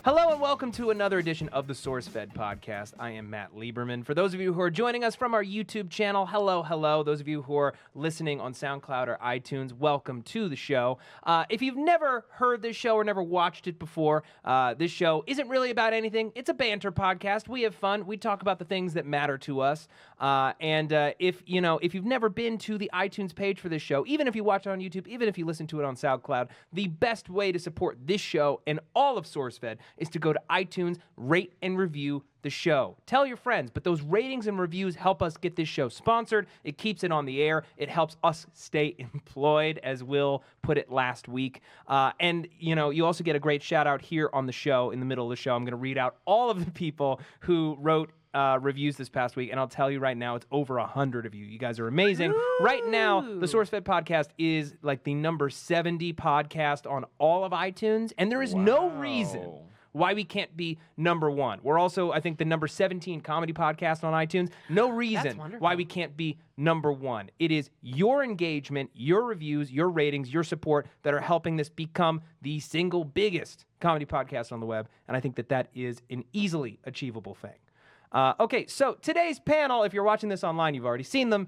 Hello and welcome to another edition of the SourceFED podcast. I am Matt Lieberman. For those of you who are joining us from our YouTube channel, hello. Those of you who are listening on SoundCloud or iTunes, welcome to the show. If you've never heard this show or never watched it before, this show isn't really about anything. It's a banter podcast. We have fun. We talk about the things that matter to us. If you've never been to the iTunes page for this show, even if you watch it on YouTube, even if you listen to it on SoundCloud, the best way to support this show and all of SourceFED is to go to iTunes, rate and review the show. Tell your friends, but those ratings and reviews help us get this show sponsored. It keeps it on the air. It helps us stay employed, as Will put it last week. You also get a great shout out here on the show, in the middle of the show. I'm going to read out all of the people who wrote reviews this past week, and I'll tell you right now, it's over 100 of you. You guys are amazing. Ooh. Right now, the SourceFED podcast is like the number 70 podcast on all of iTunes, and there is no reason why we can't be number one. We're also, I think, the number 17 comedy podcast on iTunes. No reason why we can't be number one. It is your engagement, your reviews, your ratings, your support that are helping this become the single biggest comedy podcast on the web, and I think that is an easily achievable thing. Okay, so today's panel, if you're watching this online, you've already seen them.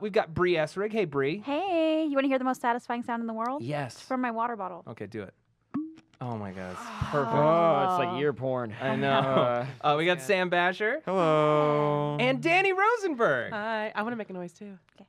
We've got Bree Essrig. Hey, Bree. Hey, you want to hear the most satisfying sound in the world? Yes. It's from my water bottle. Okay, do it. Oh, my God. It's perfect. Oh, it's like ear porn. I know. We got Sam Basher. Hello. And Dani Rosenberg. Hi. I want to make a noise, too. Okay.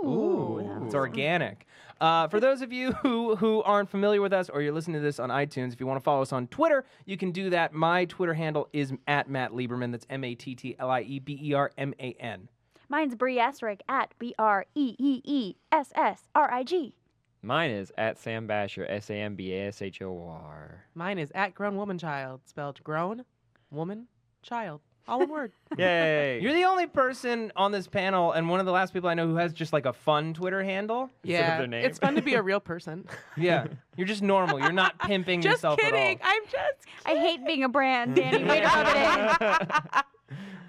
Ooh, it's organic. For those of you who aren't familiar with us or you're listening to this on iTunes, if you want to follow us on Twitter, you can do that. My Twitter handle is at Matt Lieberman. That's MattLieberman. Mine's Bree Essrig at BreeEssrig. Mine is at Sam Basher, SAMBASHOR. Mine is at Grown Woman Child, spelled grown, woman, child. All one word. Yay. You're the only person on this panel and one of the last people I know who has just like a fun Twitter handle. Yeah, their name. it's fun to be a real person. Yeah, you're just normal. You're not pimping yourself kidding. at all. I'm just I hate being a brand, Dani. Way to rub it in.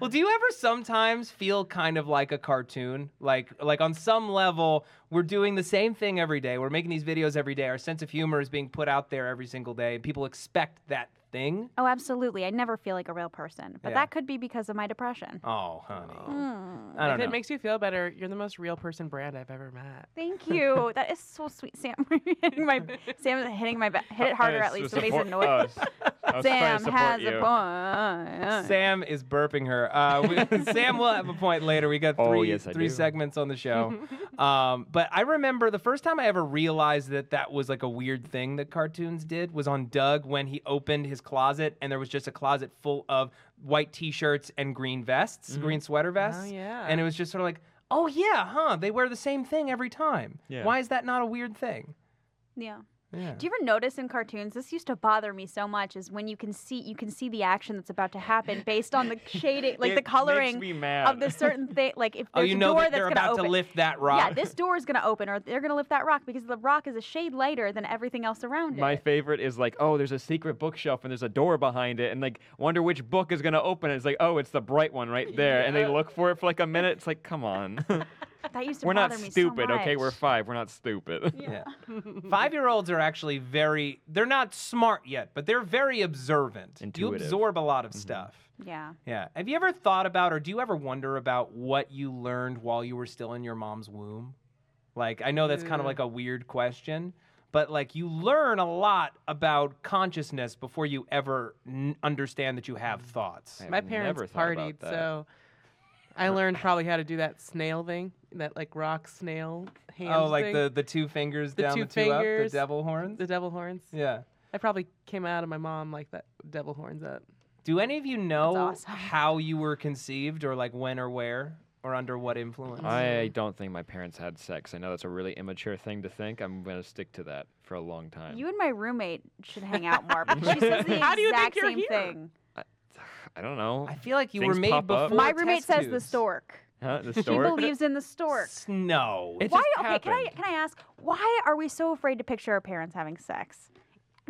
Well, do you ever sometimes feel kind of like a cartoon? Like on some level, we're doing the same thing every day. We're making these videos every day. Our sense of humor is being put out there every single day. And people expect that thing. Oh, absolutely. I never feel like a real person. But that could be because of my depression. Oh, honey. I don't If know. it makes you feel better, you're the most real person brand I've ever met. Thank you. That is so sweet. Sam Sam is hitting my back. Hit it harder at least so it makes a noise. Sam has a point. Sam is burping her. Sam will have a point later. We got three segments on the show. But I remember the first time I ever realized that was like a weird thing that cartoons did was on Doug when he opened his closet and there was just a closet full of white T-shirts and green vests, green sweater vests. Oh, yeah. And it was just sort of like, oh, yeah, huh? They wear the same thing every time. Yeah. Why is that not a weird thing? Yeah. Yeah. Do you ever notice in cartoons, this used to bother me so much, is when you can see the action that's about to happen based on the shading, like the coloring makes me mad. of the certain thing. Like if there's you a know door that that's they're going to about open. to lift that rock. Yeah, this door is going to open, or they're going to lift that rock because the rock is a shade lighter than everything else around My it. favorite is like, oh, there's a secret bookshelf and there's a door behind it, and like, wonder which book is gonna open. And it's like, oh, it's the bright one right there, and they look for it for like a minute. It's like, come on. That used to We're bother not me stupid, so much. okay? We're 5. We're not stupid. Yeah. 5-year-olds are actually they're not smart yet, but they're very observant. Intuitive. You absorb a lot of stuff. Yeah. Yeah. Have you ever thought about, or do you ever wonder about what you learned while you were still in your mom's womb? Like, I know that's kind of like a weird question, but like you learn a lot about consciousness before you ever understand that you have thoughts. My parents never thought about partied, that. so I learned probably how to do that snail thing, that like rock snail hand Oh, like thing. the two fingers The down, two the two up, the fingers. devil horns? The devil horns. Yeah. I probably came out of my mom like that, devil horns up. Do any of you know That's awesome. how you were conceived, or like when or where, or under what influence? I don't think my parents had sex. I know that's a really immature thing to think. I'm gonna stick to that for a long time. You and my roommate should hang out more because she says the How do you exact think you're same here? thing. I don't know. I feel like you Things were made pop up. before My roommate test says the tubes. stork. Huh? The She stork? believes in the stork. No. It Why? just Okay, happened. can I ask why are we so afraid to picture our parents having sex?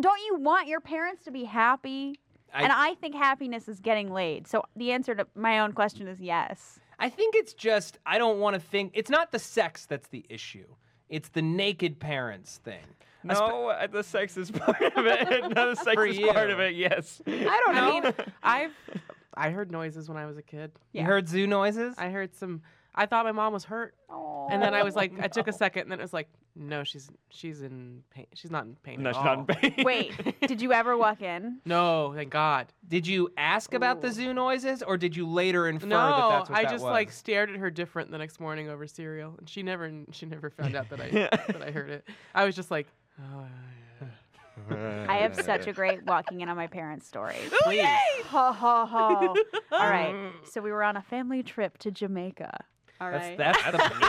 Don't you want your parents to be happy? And I think happiness is getting laid. So the answer to my own question is yes. I think it's just, I don't want to think, it's not the sex that's the issue. It's the naked parents thing. No, the sex is part of it. No, the sex For is part you. of it. Yes. I don't know. I mean, I heard noises when I was a kid. You heard zoo noises? I heard some. I thought my mom was hurt, and then I was like, I took a second, and then it was like, no, she's in pain. She's not in pain. No, at she's not in all. pain. Wait, did you ever walk in? No, thank God. Did you ask about the zoo noises, or did you later infer No, that that's what I that just was? like stared at her different the next morning over cereal, and she never found out that I that I heard it. I was just like, oh, yeah. I have such a great walking in on my parents' story. Please. Ho, ho, ho. All right. So we were on a family trip to Jamaica. All right. That's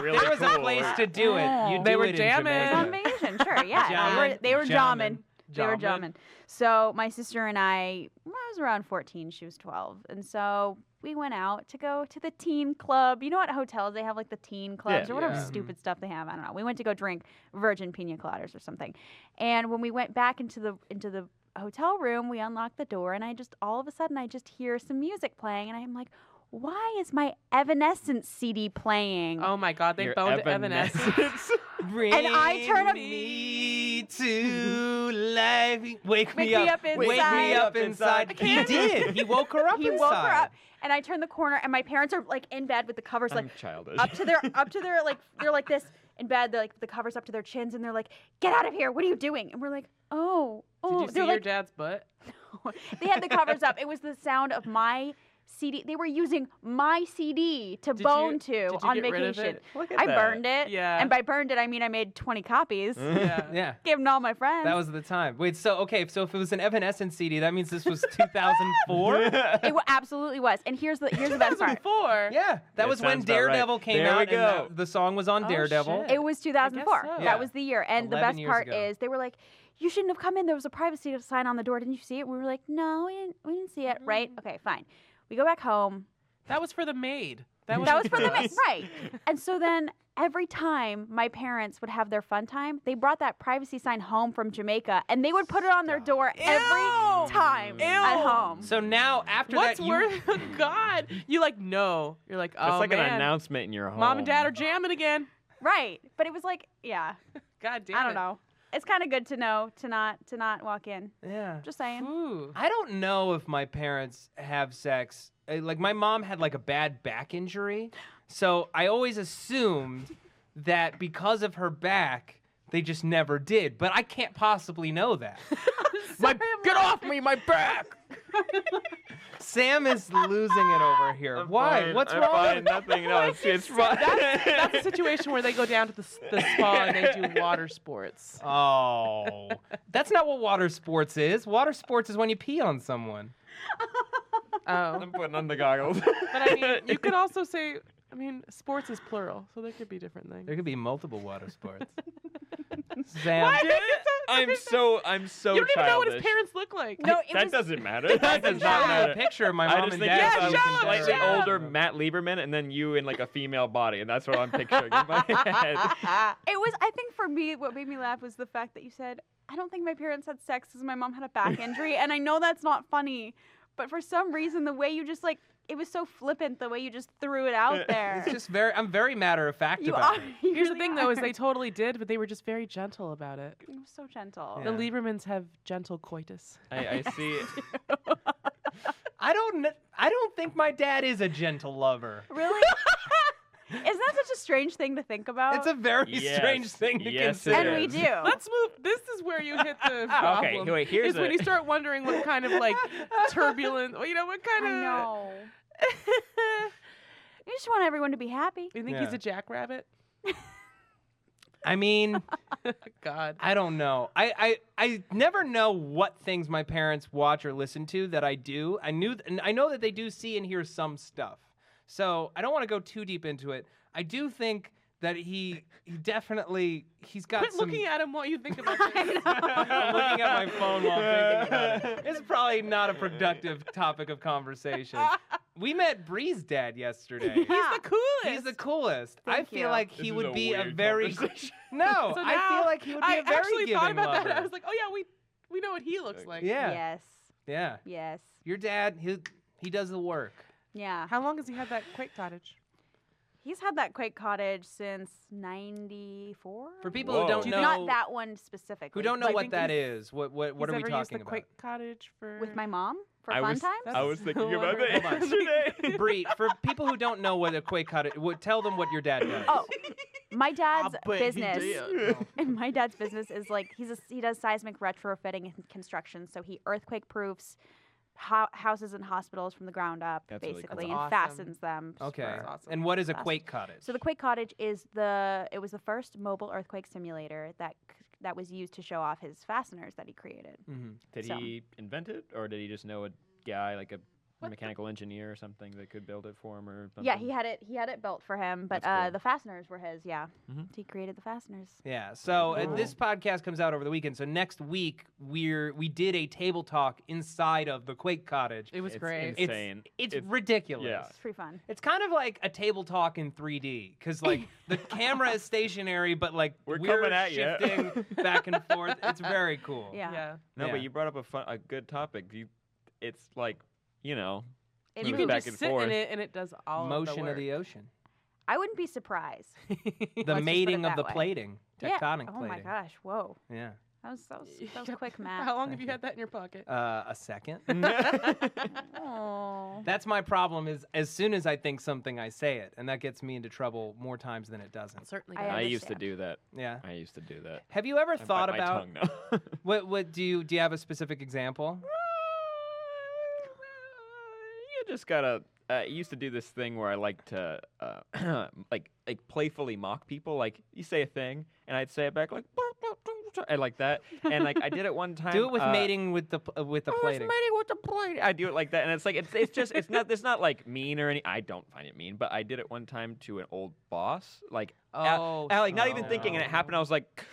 really there was a cool. place to do it. You They do were it in jamming. Jamaica. On vacation, sure, yeah. They were jamming. They were jamming. So my sister and I was around 14. She was 12. And so we went out to go to the teen club. You know, at hotels they have like the teen clubs or whatever yeah. stupid stuff they have. I don't know. We went to go drink virgin pina coladas or something. And when we went back into the hotel room, we unlocked the door, and all of a sudden I just hear some music playing, and I'm like, why is my Evanescence CD playing? Oh my God, they Your boned Evanescence. Bring And I turn up- me to life. Wake me me up. up Wake me inside. up inside. He did. He woke her up He inside. woke her up, and I turned the corner, and my parents are like in bed with the covers like I'm childish. up to their like they're like this in bed. They're like the covers up to their chins, and they're like, "Get out of here! What are you doing?" And we're like, "Oh, Did oh." you see They're your like, dad's butt? they had the covers up. It was the sound of my CD. They were using my CD to bone to did you on get rid of vacation. it? Look at I that. burned it. Yeah. And by burned it, I mean I made 20 copies. Yeah. Yeah. Gave them to all my friends. That was the time. Wait, so if it was an Evanescence CD, that means this was 2004? It absolutely was. And here's the best part. 2004. Yeah, that It was when sounds about right. Daredevil came There we out, and go. the song was on Oh, Daredevil. shit. It was 2004. so. Yeah. That was the year. And the 11 best years part ago. is they were like, you shouldn't have come in. There was a privacy sign on the door. Didn't you see it? We were like, no, we didn't see it. Right? Okay, fine. We go back home. That was for the maid. That was for the us. right. And so then every time my parents would have their fun time, they brought that privacy sign home from Jamaica, and they would put it on their door every time at home. So now, after What's that, you... worth? God, you like no. You're like, oh That's like man. an announcement in your home. Mom and Dad are jamming again. Right. But it was like, yeah, God damn I it. don't know. It's kind of good to know to not walk in. Yeah. Just saying. Ooh. I don't know if my parents have sex. Like, my mom had like a bad back injury, so I always assumed that because of her back, they just never did. But I can't possibly know that. Get off me, my back. Sam is losing it over here. I'm Why? fine. What's I'm wrong? Fine. Nothing. No, it's fine. That's a situation where they go down to the spa and they do water sports. Oh, that's not what water sports is. Water sports is when you pee on someone. Oh. I'm putting on the goggles. But I mean, you could also say, I mean, sports is plural, so there could be different things. There could be multiple water sports. Sam, I'm so You don't even know what his childish. parents look like. No, it That was doesn't matter. I That can does show not you a matter. picture of my I mom just and think dad. Yeah, it's so you show can it, compare slightly show it. older Matt Lieberman, and then you in like a female body, and that's what I'm picturing in my head. It was, I think for me, what made me laugh was the fact that you said, I don't think my parents had sex because my mom had a back injury. And I know that's not funny, but for some reason, the way you just like, it was so flippant the way you just threw it out there. It's just I'm very matter of fact You about are. it. you Here's the really thing, though, is are. they totally did, but they were just very gentle about it. It was so gentle. Yeah. The Liebermans have gentle coitus. I see. I don't think my dad is a gentle lover. Really? Isn't that such a strange thing to think about? It's a very Yes. strange thing to Yes, it consider. and we is. do. Let's move. This is where you hit the problem. Okay, wait, here's is when a- you start wondering what kind of like turbulent, you know, what kind I of. know. You just want everyone to be happy. You think Yeah. he's a jackrabbit? I mean, God. I don't know. I never know what things my parents watch or listen to that I do. I know that they do see and hear some stuff. So I don't want to go too deep into it. I do think that he's got Quit some. looking at him while you think about this. I'm looking at my phone while thinking about it. It's probably not a productive topic of conversation. We met Bree's dad yesterday. He's the coolest. He's the coolest. I Thank feel you. like This he is would a be a weird very conversation. no. So I now, feel like he would be I a very actually giving thought about lover. that. I was like, oh yeah, we know what he looks like. Yeah, Yes. yeah. Yes. Your dad, he does the work. Yeah. How long has he had that quake cottage? He's had that Quake Cottage since '94. For people who don't Whoa. know, Not that one specifically. who don't know I what think that he's- is, what He's are we ever used talking the about? Quake Cottage for with my mom for I fun was, times. I was thinking so about that wonderful. yesterday. Bree, for people who don't know what a Quake Cottage, tell them what your dad does. Oh, my dad's bet he business. did. And my dad's business is like he does seismic retrofitting and construction. So he earthquake proofs houses and hospitals from the ground up, That's really basically, cool. and That's awesome. fastens them. Okay. That's awesome. And what is a Fast. Quake Cottage? So the Quake Cottage is it was the first mobile earthquake simulator that was used to show off his fasteners that he created. Mhm. Did So- he invent it, or did he just know a guy, like a mechanical engineer or something, that could build it for him, or something? Yeah, he had it built for him, but That's cool. the fasteners were his. Yeah, Mhm. he created the fasteners. Yeah. So Cool. this podcast comes out over the weekend. So next week we did a table talk inside of the Quake Cottage. It was It's great. It's insane. It's ridiculous. yeah. It's pretty fun. It's kind of like a table talk in 3D because like the camera is stationary, but like We're coming at ya. shifting back and forth. It's very cool. Yeah. Yeah. No, Yeah. but you brought up a good topic. It's like, you know, It You Move can back just and sit forth. in it and it does all Motion of the of the work. ocean. I wouldn't be surprised. The put it mating of that the way. plating. Yeah. Tectonic Oh plating. my gosh! Whoa. Yeah. That was quick, Matt. How long have you had that in your pocket? A second. Oh. That's my problem is as soon as I think something, I say it. And that gets me into trouble more times than it doesn't. Certainly. I does. I used to understand. do that. Yeah. I used to do that. Have you ever I thought bite my about tongue now. what do you have a specific example? You just gotta. I used to do this thing where I like to like playfully mock people. Like you say a thing, and I'd say it back like I like that. And like I did it one time. Do it with mating with the Oh, it's plating. mating with the plating. I do it like that, and it's like it's not like mean or any. I don't find it mean, but I did it one time to an old boss. Like Oh, like not even thinking, and it no. happened. I was like,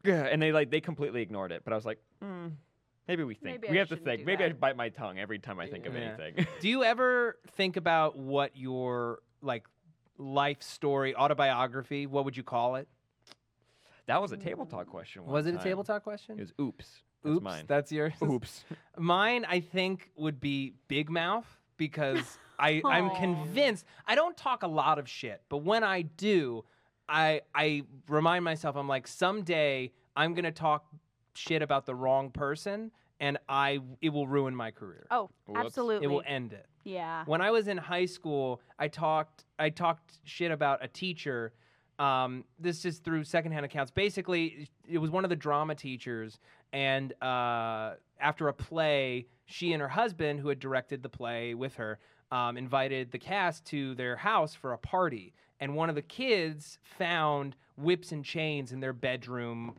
and they completely ignored it. But I was like, maybe we think. Maybe We I have to shouldn't think. do Maybe I that. should bite my tongue every time I think of Yeah. anything. Do you ever think about what your like life story, autobiography, what would you call it? That was a table talk question. One Was it a time. table talk question? It was oops. That's Oops, mine. that's yours. Oops. Mine, I think, would be Big Mouth because I'm Aw. convinced I don't talk a lot of shit, but when I do, I remind myself I'm like someday I'm gonna talk shit about the wrong person and it will ruin my career. Oh, Whoops. absolutely. It will end it. Yeah. When I was in high school, I talked shit about a teacher. This is through secondhand accounts. Basically, it was one of the drama teachers, and after a play, she and her husband, who had directed the play with her, invited the cast to their house for a party. And one of the kids found whips and chains in their bedroom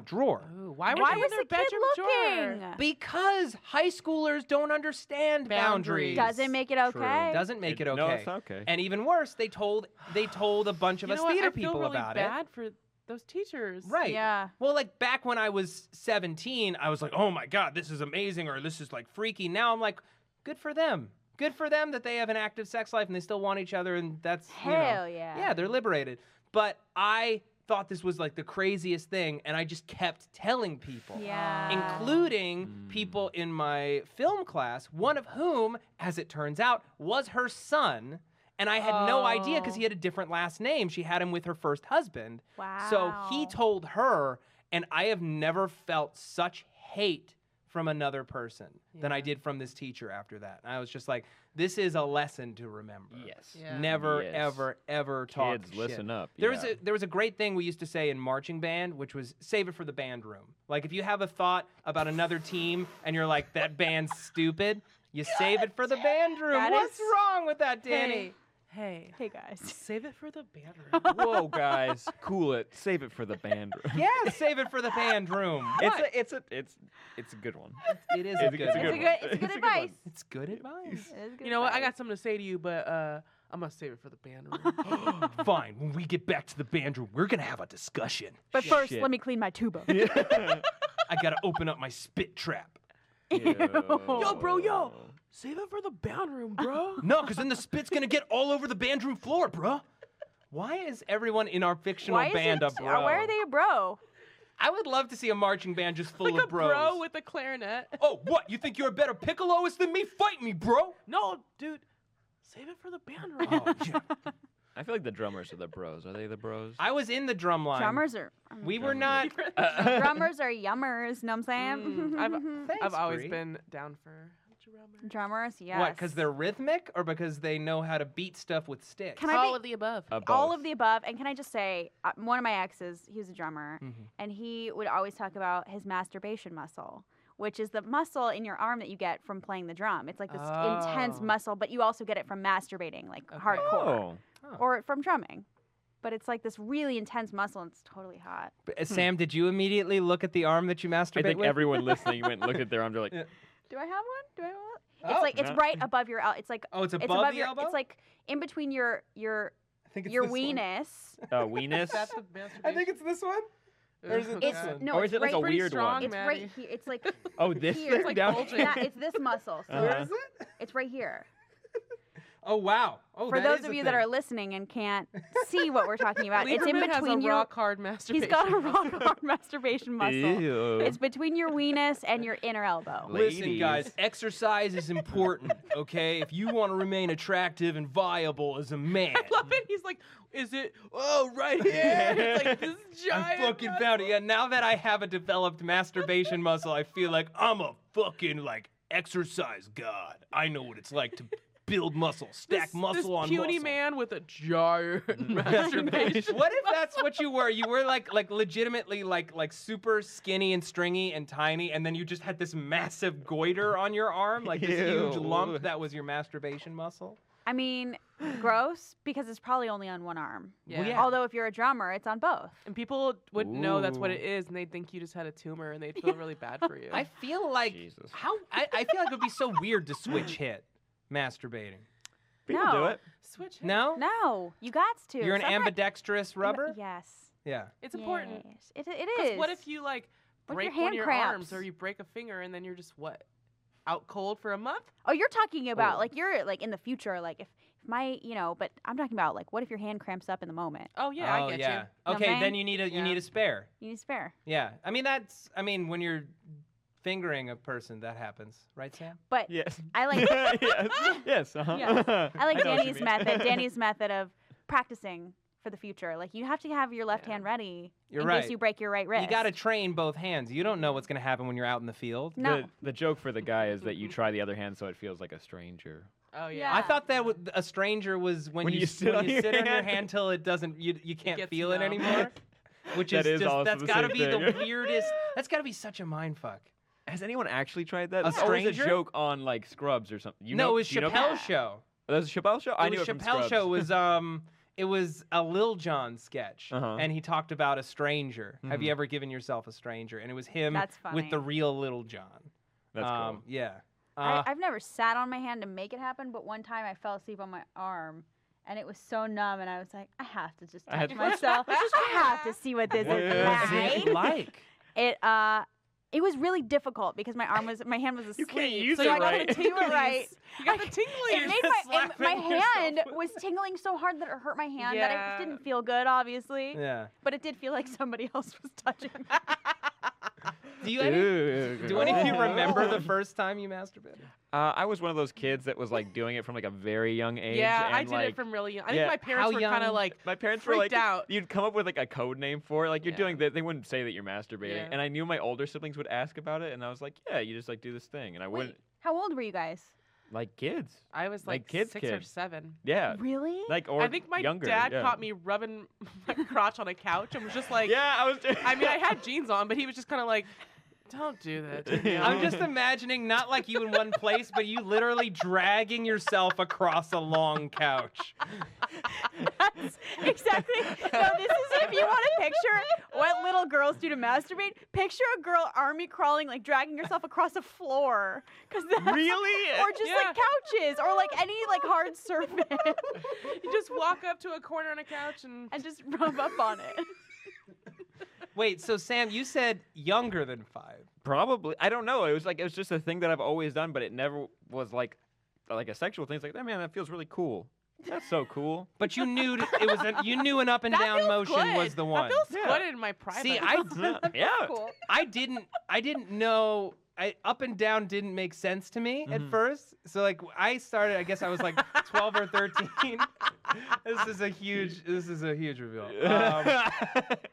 drawer. Ooh, why Why was was their the kid bedroom looking? drawer? Because high schoolers don't understand boundaries. Boundaries. Doesn't make it True. okay. Doesn't make it okay. No, it's not okay. And even worse, they told a bunch of You us know what? theater I feel people really about it. bad for those teachers. Right. Yeah. Well, like back when I was 17, I was like, "Oh my god, this is amazing," or "This is like freaky." Now I'm like, "Good for them. Good for them that they have an active sex life and they still want each other, and that's you know, Hell yeah. yeah, they're liberated." But I thought this was like the craziest thing, and I just kept telling people. Yeah. Including people in my film class, one of whom, as it turns out, was her son. And I had no idea because he had a different last name. She had him with her first husband. Wow. So he told her, and I have never felt such hate from another person than I Yeah. did from this teacher after that. And I was just like, this is a lesson to remember. Yes. Yeah. Never, Yes. ever, ever talk Kids, shit. listen up. There yeah. was a great thing we used to say in marching band, which was save it for the band room. Like if you have a thought about another team and you're like, that band's stupid, you save it for the band room. That What's is- wrong with that, Dani? Hey, Hey guys. save it for the band room. Whoa, guys, cool it. Save it for the band room. Yeah, save it for the band room. What? It's a good one. It is It's a a good good one. one. It's a good It's a good advice. one. It's good advice. It is good You know what? I advice. got something to say to you, but I'm gonna save it for the band room. Fine. When we get back to the band room, we're gonna have a discussion. But first, Shit. let me clean my tuba. I gotta open up my spit trap. Yo, bro, yo. Save it for the band room, bro. No, because then the spit's gonna get all over the band room floor, bruh. Why is everyone in our fictional Why is band it, a bro? Why are they a bro? I would love to see a marching band just full like of a bros. bro with a clarinet. Oh, what? You think you're a better piccoloist than me? Fight me, bro. No, dude. Save it for the band room. Oh, yeah. I feel like the drummers are the bros. Are they the bros? I was in the drum line. Drummers are. We were not. Drummers are yummers. Know what I'm saying? Thanks, I've always Bree. been down for drummers. Drummers, yes. What? Because they're rhythmic, or because they know how to beat stuff with sticks? Can I All be- of the above. all of the above. And can I just say, one of my exes, he was a drummer, and he would always talk about his masturbation muscle, which is the muscle in your arm that you get from playing the drum. It's like this intense Oh. muscle, but you also get it from masturbating, like hardcore, Oh. or from drumming. But it's like this really intense muscle, and it's totally hot. Sam, did you immediately look at the arm that you masturbate I think with? everyone listening went and looked at their arm. They're like, Yeah. Do I have one? Do I have one? Oh, It's like it's no. right above your it's like Oh, it's it's above the your elbow? it's like in between your I think it's your this one. weenus. weenus. Is that the masturbation? I think it's this one. Or is it this It's one? no, Or it's is it like right, a Pretty weird strong, one? it's Maddie. right here. It's like Oh, this here. thing It's like down bulging. here? yeah, it's this muscle. So Where is it? it's right here. Oh, wow. Oh, For that those is of a you that thing. are listening and can't see what we're talking about, it's in Lieberman has between a your. rock hard masturbation. He's got a rock hard masturbation muscle. Ew. It's between your weenus and your inner elbow. Ladies. Listen, guys, exercise is important, okay? If you want to remain attractive and viable as a man. I love it. He's like, is it? Oh, right here. It's like this giant. I fucking found it. Yeah, now that I have a developed masturbation muscle, I feel like I'm a fucking, like, exercise god. I know what it's like to build muscle, stack muscle this on puny muscle. man with a giant masturbation. What if that's what you were? You were like legitimately like super skinny and stringy and tiny, and then you just had this massive goiter on your arm, like this huge Ew. lump that was your masturbation muscle. I mean, gross because it's probably only on one arm. Yeah. Well, yeah. Although if you're a drummer, it's on both. And people wouldn't know that's what it Ooh. is, and they'd think you just had a tumor, and they'd feel really bad for you. I feel like Jesus. I feel like it would be so weird to switch hit masturbating. People No. do it. Switch. Hit. No? No, you got to. You're an Sometimes- ambidextrous rubber? Yes. Yeah. It's important. Yes. It 'Cause is. what if you like What if your break one hand of your cramps? arms, or you break a finger, and then you're just what? Out cold for a month? Oh, you're talking about Oh. like you're like in the future, like if my but I'm talking about like what if your hand cramps up in the moment? Oh yeah, oh, I get yeah. you. Know what Okay, I'm then saying? you need a Yeah. spare. You need spare. Yeah. I mean when you're fingering a person, that happens, right, Sam? But Yes. I like yes. Yes. Uh-huh. Yes. I like know what you Danny's mean. method. Danny's method of practicing for the future. Like you have to have your left Yeah. hand ready You're in right. case you break your right wrist. You got to train both hands. You don't know what's going to happen when you're out in the field. No. The joke for the guy is that you try the other hand so it feels like a stranger. Oh Yeah. I thought that a stranger was when you sit on your sit on your hand. hand till it doesn't you can't gets feel it numb. anymore. Which That is just also that's the got to same be the thing. weirdest. That's got to be such a mind fuck. Has anyone actually tried that? A It's always a stranger? joke on like Scrubs or something. No, it was do you know- Chappelle's show. Oh, that was a Chappelle show? I It knew was it from Chappelle's Scrubs. show was it was a Lil Jon sketch, Uh-huh. and he talked about a stranger. Have you Mhm. ever given yourself a stranger? And it was him That's with funny. the real Lil Jon. That's cool. Yeah. I've never sat on my hand to make it happen, but one time I fell asleep on my arm. And it was so numb, and I was like, I have to just I had touch to- myself. I have to see what this What is was it like. like? It was really difficult because my hand was asleep. You can't use so it I right. couldn't do it right. You got the It tinglies. made my slapping hand yourself. was tingling so hard that it hurt my hand. That Yeah. it didn't feel good, obviously. Yeah. But it did feel like somebody else was touching me. Do any of you remember the first time you masturbated? I was one of those kids that was like doing it from like a very young age. Yeah, I and, did like, it from really young. I yeah. think my parents How were kind young? of like My parents were freaked like, out. you'd come up with like a code name for it. Like you're Yeah. doing that. They wouldn't say that you're masturbating. Yeah. And I knew my older siblings would ask about it. And I was like, yeah, you just like do this thing. And I wouldn't, How old were you guys? like kids. I was like like kids, 6 or kids. 7. Yeah. Really? Like, or I think my younger. dad yeah. caught me rubbing my crotch on a couch and was just like, Yeah, I was. I mean, I had jeans on, but he was just kind of like, don't do that. Danielle." I'm just imagining not like you in one place, but you literally dragging yourself across a long couch. That's exactly. No, this is if you want to picture what little girls do to masturbate. Picture a girl army crawling, like dragging yourself across a floor, Really? or just like couches, or like any like hard surface, You just walk up to a corner on a couch and and just rub up on it. Wait, so Sam, you said younger than 5. Probably. I don't know. It was just a thing that I've always done, but it never was like a sexual thing. It's like, oh, man, that feels really cool. That's so cool. But you knew it was you knew an up and That down feels motion good. was the one. that feels Yeah. good in my private. See, Yeah. Cool. I didn't know up and down didn't make sense to me at Mhm. first. So like I started, I guess I was like 12 or 13. This is a huge reveal.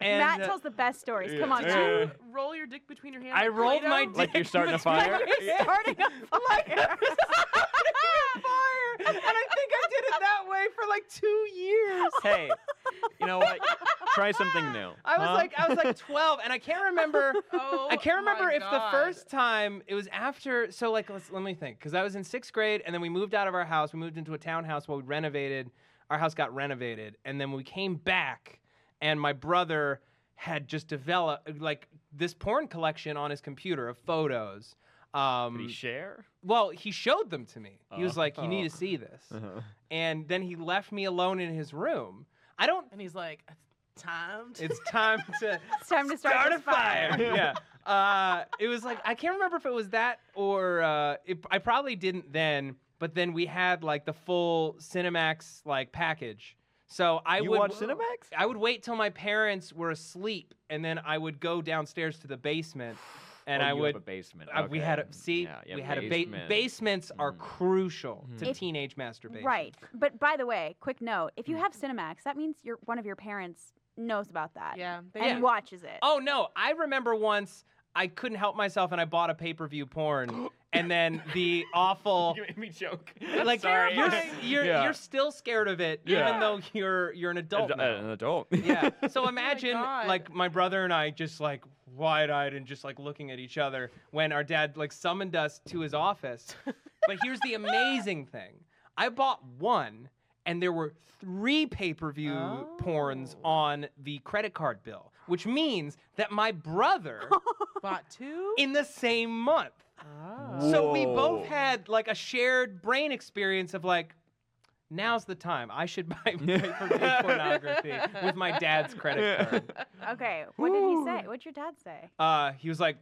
And Matt tells the best stories. Come on, Yeah. Matt. Yeah. Roll your dick between your hands. I like rolled my Play-Doh? dick Like you're starting a between fire? my He's starting a fire. fire, and I think I did it that way for like 2 years. Hey, you know what? Try something new. I was like 12, and I can't remember. Oh, I can't remember my if the God. first time it was after. So like, let me think, because I was in 6th grade, and then we moved out of our house. We moved into a townhouse while we renovated. Our house got renovated, and then we came back, and my brother had just developed like this porn collection on his computer of photos. Did he share? Well, he showed them to me. He was like, "You need Oh. to see this," Uh-huh. and then he left me alone in his room. I don't. And he's like, time to It's time to It's time to start a this fire. yeah. It was like I can't remember if it was that or I probably didn't then. But then we had like the full Cinemax like package. So You watch Cinemax? I would wait till my parents were asleep, and then I would go downstairs to the basement, and Oh, I you would. have a basement. We Okay. had a see. Yeah, you we have had a basement. basements are Mhm. crucial to If- teenage masturbation. Right. But by the way, quick note: if Hmm. you have Cinemax, that means one of your parents knows about that Yeah. and watches it. Oh no! I remember once I couldn't help myself and I bought a pay-per-view porn, and then the awful. You made me joke. Like Sorry. you're still scared of it, Yeah. even though you're an adult. now. An adult. Yeah. So imagine God. like my brother and I just like wide-eyed and just like looking at each other when our dad like summoned us to his office. But here's the amazing thing: I bought one, and there were 3 pay-per-view porns Oh. on the credit card bill, which means that my brother Bought 2? in the same month. Oh. So we both Whoa. had like a shared brain experience of like, now's the time. I should buy pay-per-view pornography with my dad's credit card. Okay. What did he say? What'd your dad say? He was like,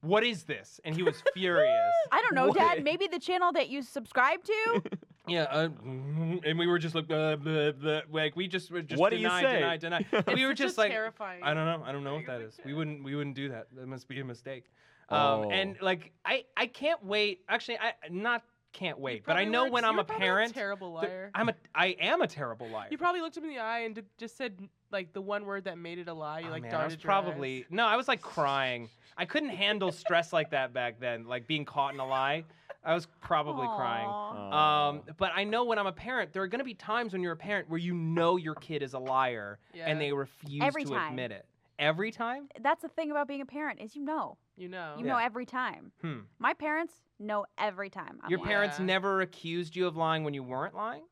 "What is this?" And he was furious. I don't know, What- Dad. Maybe the channel that you subscribe to. Yeah, and we were just like, like we just were just What do you deny. say? We were It's just such a like, terrifying. I don't know what that is. We wouldn't do that. That must be a mistake. And like I can't wait. Actually, I not can't wait, but I know when I'm a parent. Terrible th- liar. I am a terrible liar. You probably looked him in the eye and just said like the one word that made it a lie. You Oh, like man, darted I was your probably eyes. no, I was like crying. I couldn't handle stress like that back then, like being caught in a lie. I was probably crying. Aw. But I know when I'm a parent, there are going to be times when you're a parent where you know your kid is a liar Yeah. and they refuse Every to time. admit it. Every time? That's the thing about being a parent is you know. You know. You know every time. Hmm. My parents know every time. I'm Your lying. parents Yeah. never accused you of lying when you weren't lying?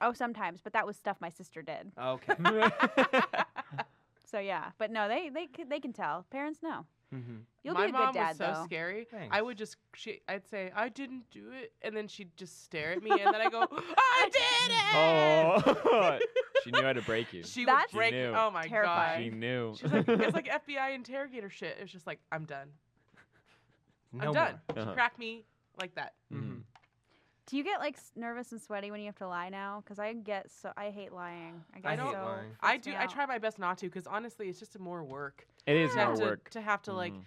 Oh, sometimes, but that was stuff my sister did. Okay. So yeah, but no, they can tell. Parents know. Mm-hmm. You'll My be a mom good dad was so though. scary. Thanks. I would just, I'd say, I didn't do it. And then she'd just stare at me. And then I go, I did it! Oh, she knew how to break you. She That's would break She knew. Oh my terrifying. She God. knew. She was like, it's like FBI interrogator shit. It was just like, I'm done. No I'm done. more. She Uh-huh. cracked me like that. Mhm. Do you get like nervous and sweaty when you have to lie now? Because I hate lying. I get I hate so lying. I freaks do. me I out. try my best not to because honestly, it's just more work. It is To more have to, work. to have to like Mhm.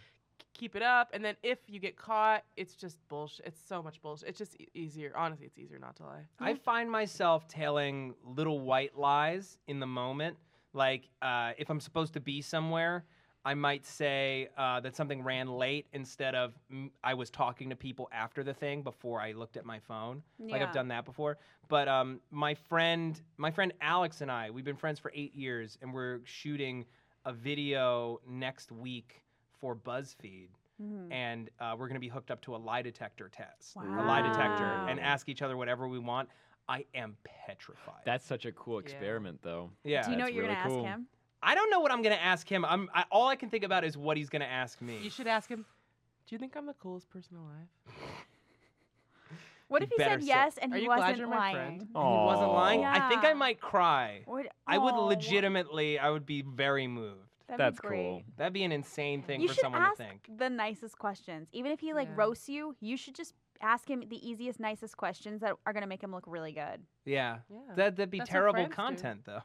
keep it up, and then if you get caught, it's just bullshit. It's so much bullshit. It's just easier. Honestly, it's easier not to lie. I find myself telling little white lies in the moment. Like, if I'm supposed to be somewhere, I might say that something ran late instead of I was talking to people after the thing before I looked at my phone. Like Yeah. I've done that before. But my friend Alex and I, we've been friends for 8 years, and we're shooting a video next week for BuzzFeed. Mhm. And we're going to be hooked up to a lie detector test, a lie detector, and Wow. ask each other whatever we want. I am petrified. That's such a cool Yeah. experiment, though. yeah. Do you know what That's you're really gonna cool. ask him? I don't know what I'm going to ask him. All I can think about is what he's going to ask me. You should ask him. Do you think I'm the coolest person alive? What if he better said say- yes and Are he you glad wasn't you're my lying? friend? And he wasn't lying. I think I Yeah. might cry. I would Aw, legitimately, I would be very moved. that'd That's be great. cool. That'd be an insane thing You for should someone ask to think. the nicest questions. Even if he like Yeah. roasts you, you should just ask him the easiest, nicest questions that are gonna make him look really good. Yeah. Yeah. That'd be That's what terrible friends do. content, though.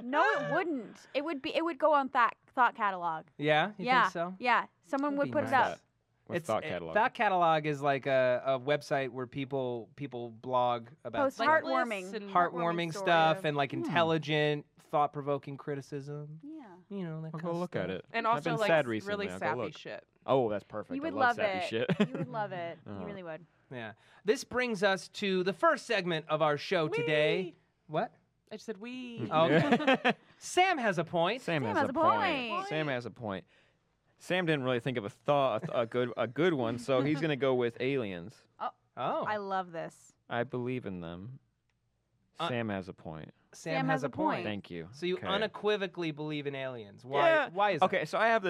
No, it wouldn't. It would go on Thought Catalog. Yeah? You yeah. think so? Yeah. Someone That'd would be put nice. it up. What's Thought Catalog? Thought Catalog is like a website where people blog about Post stuff. heartwarming. Heartwarming story stuff of- and like intelligent, thought-provoking criticism. Yeah. You know, that I'll kind go of look stuff. at it. And I've also been like sad recently. really I'll go sappy look. shit. Oh, that's perfect. You would I love love sappy it. shit. You would love it. Oh. You really would. Yeah. This brings us to the first segment of our show today. Wee. What? I just said we. Oh, okay. Sam has a point. Sam Sam has has a a point. point. Sam has a point. Sam didn't really think of a good one, so he's gonna go with aliens. Oh. I love this. I believe in them. Sam has a point. Sam has a point. Thank you. So you Okay. unequivocally believe in aliens. Why? Yeah. Why is Okay, so I have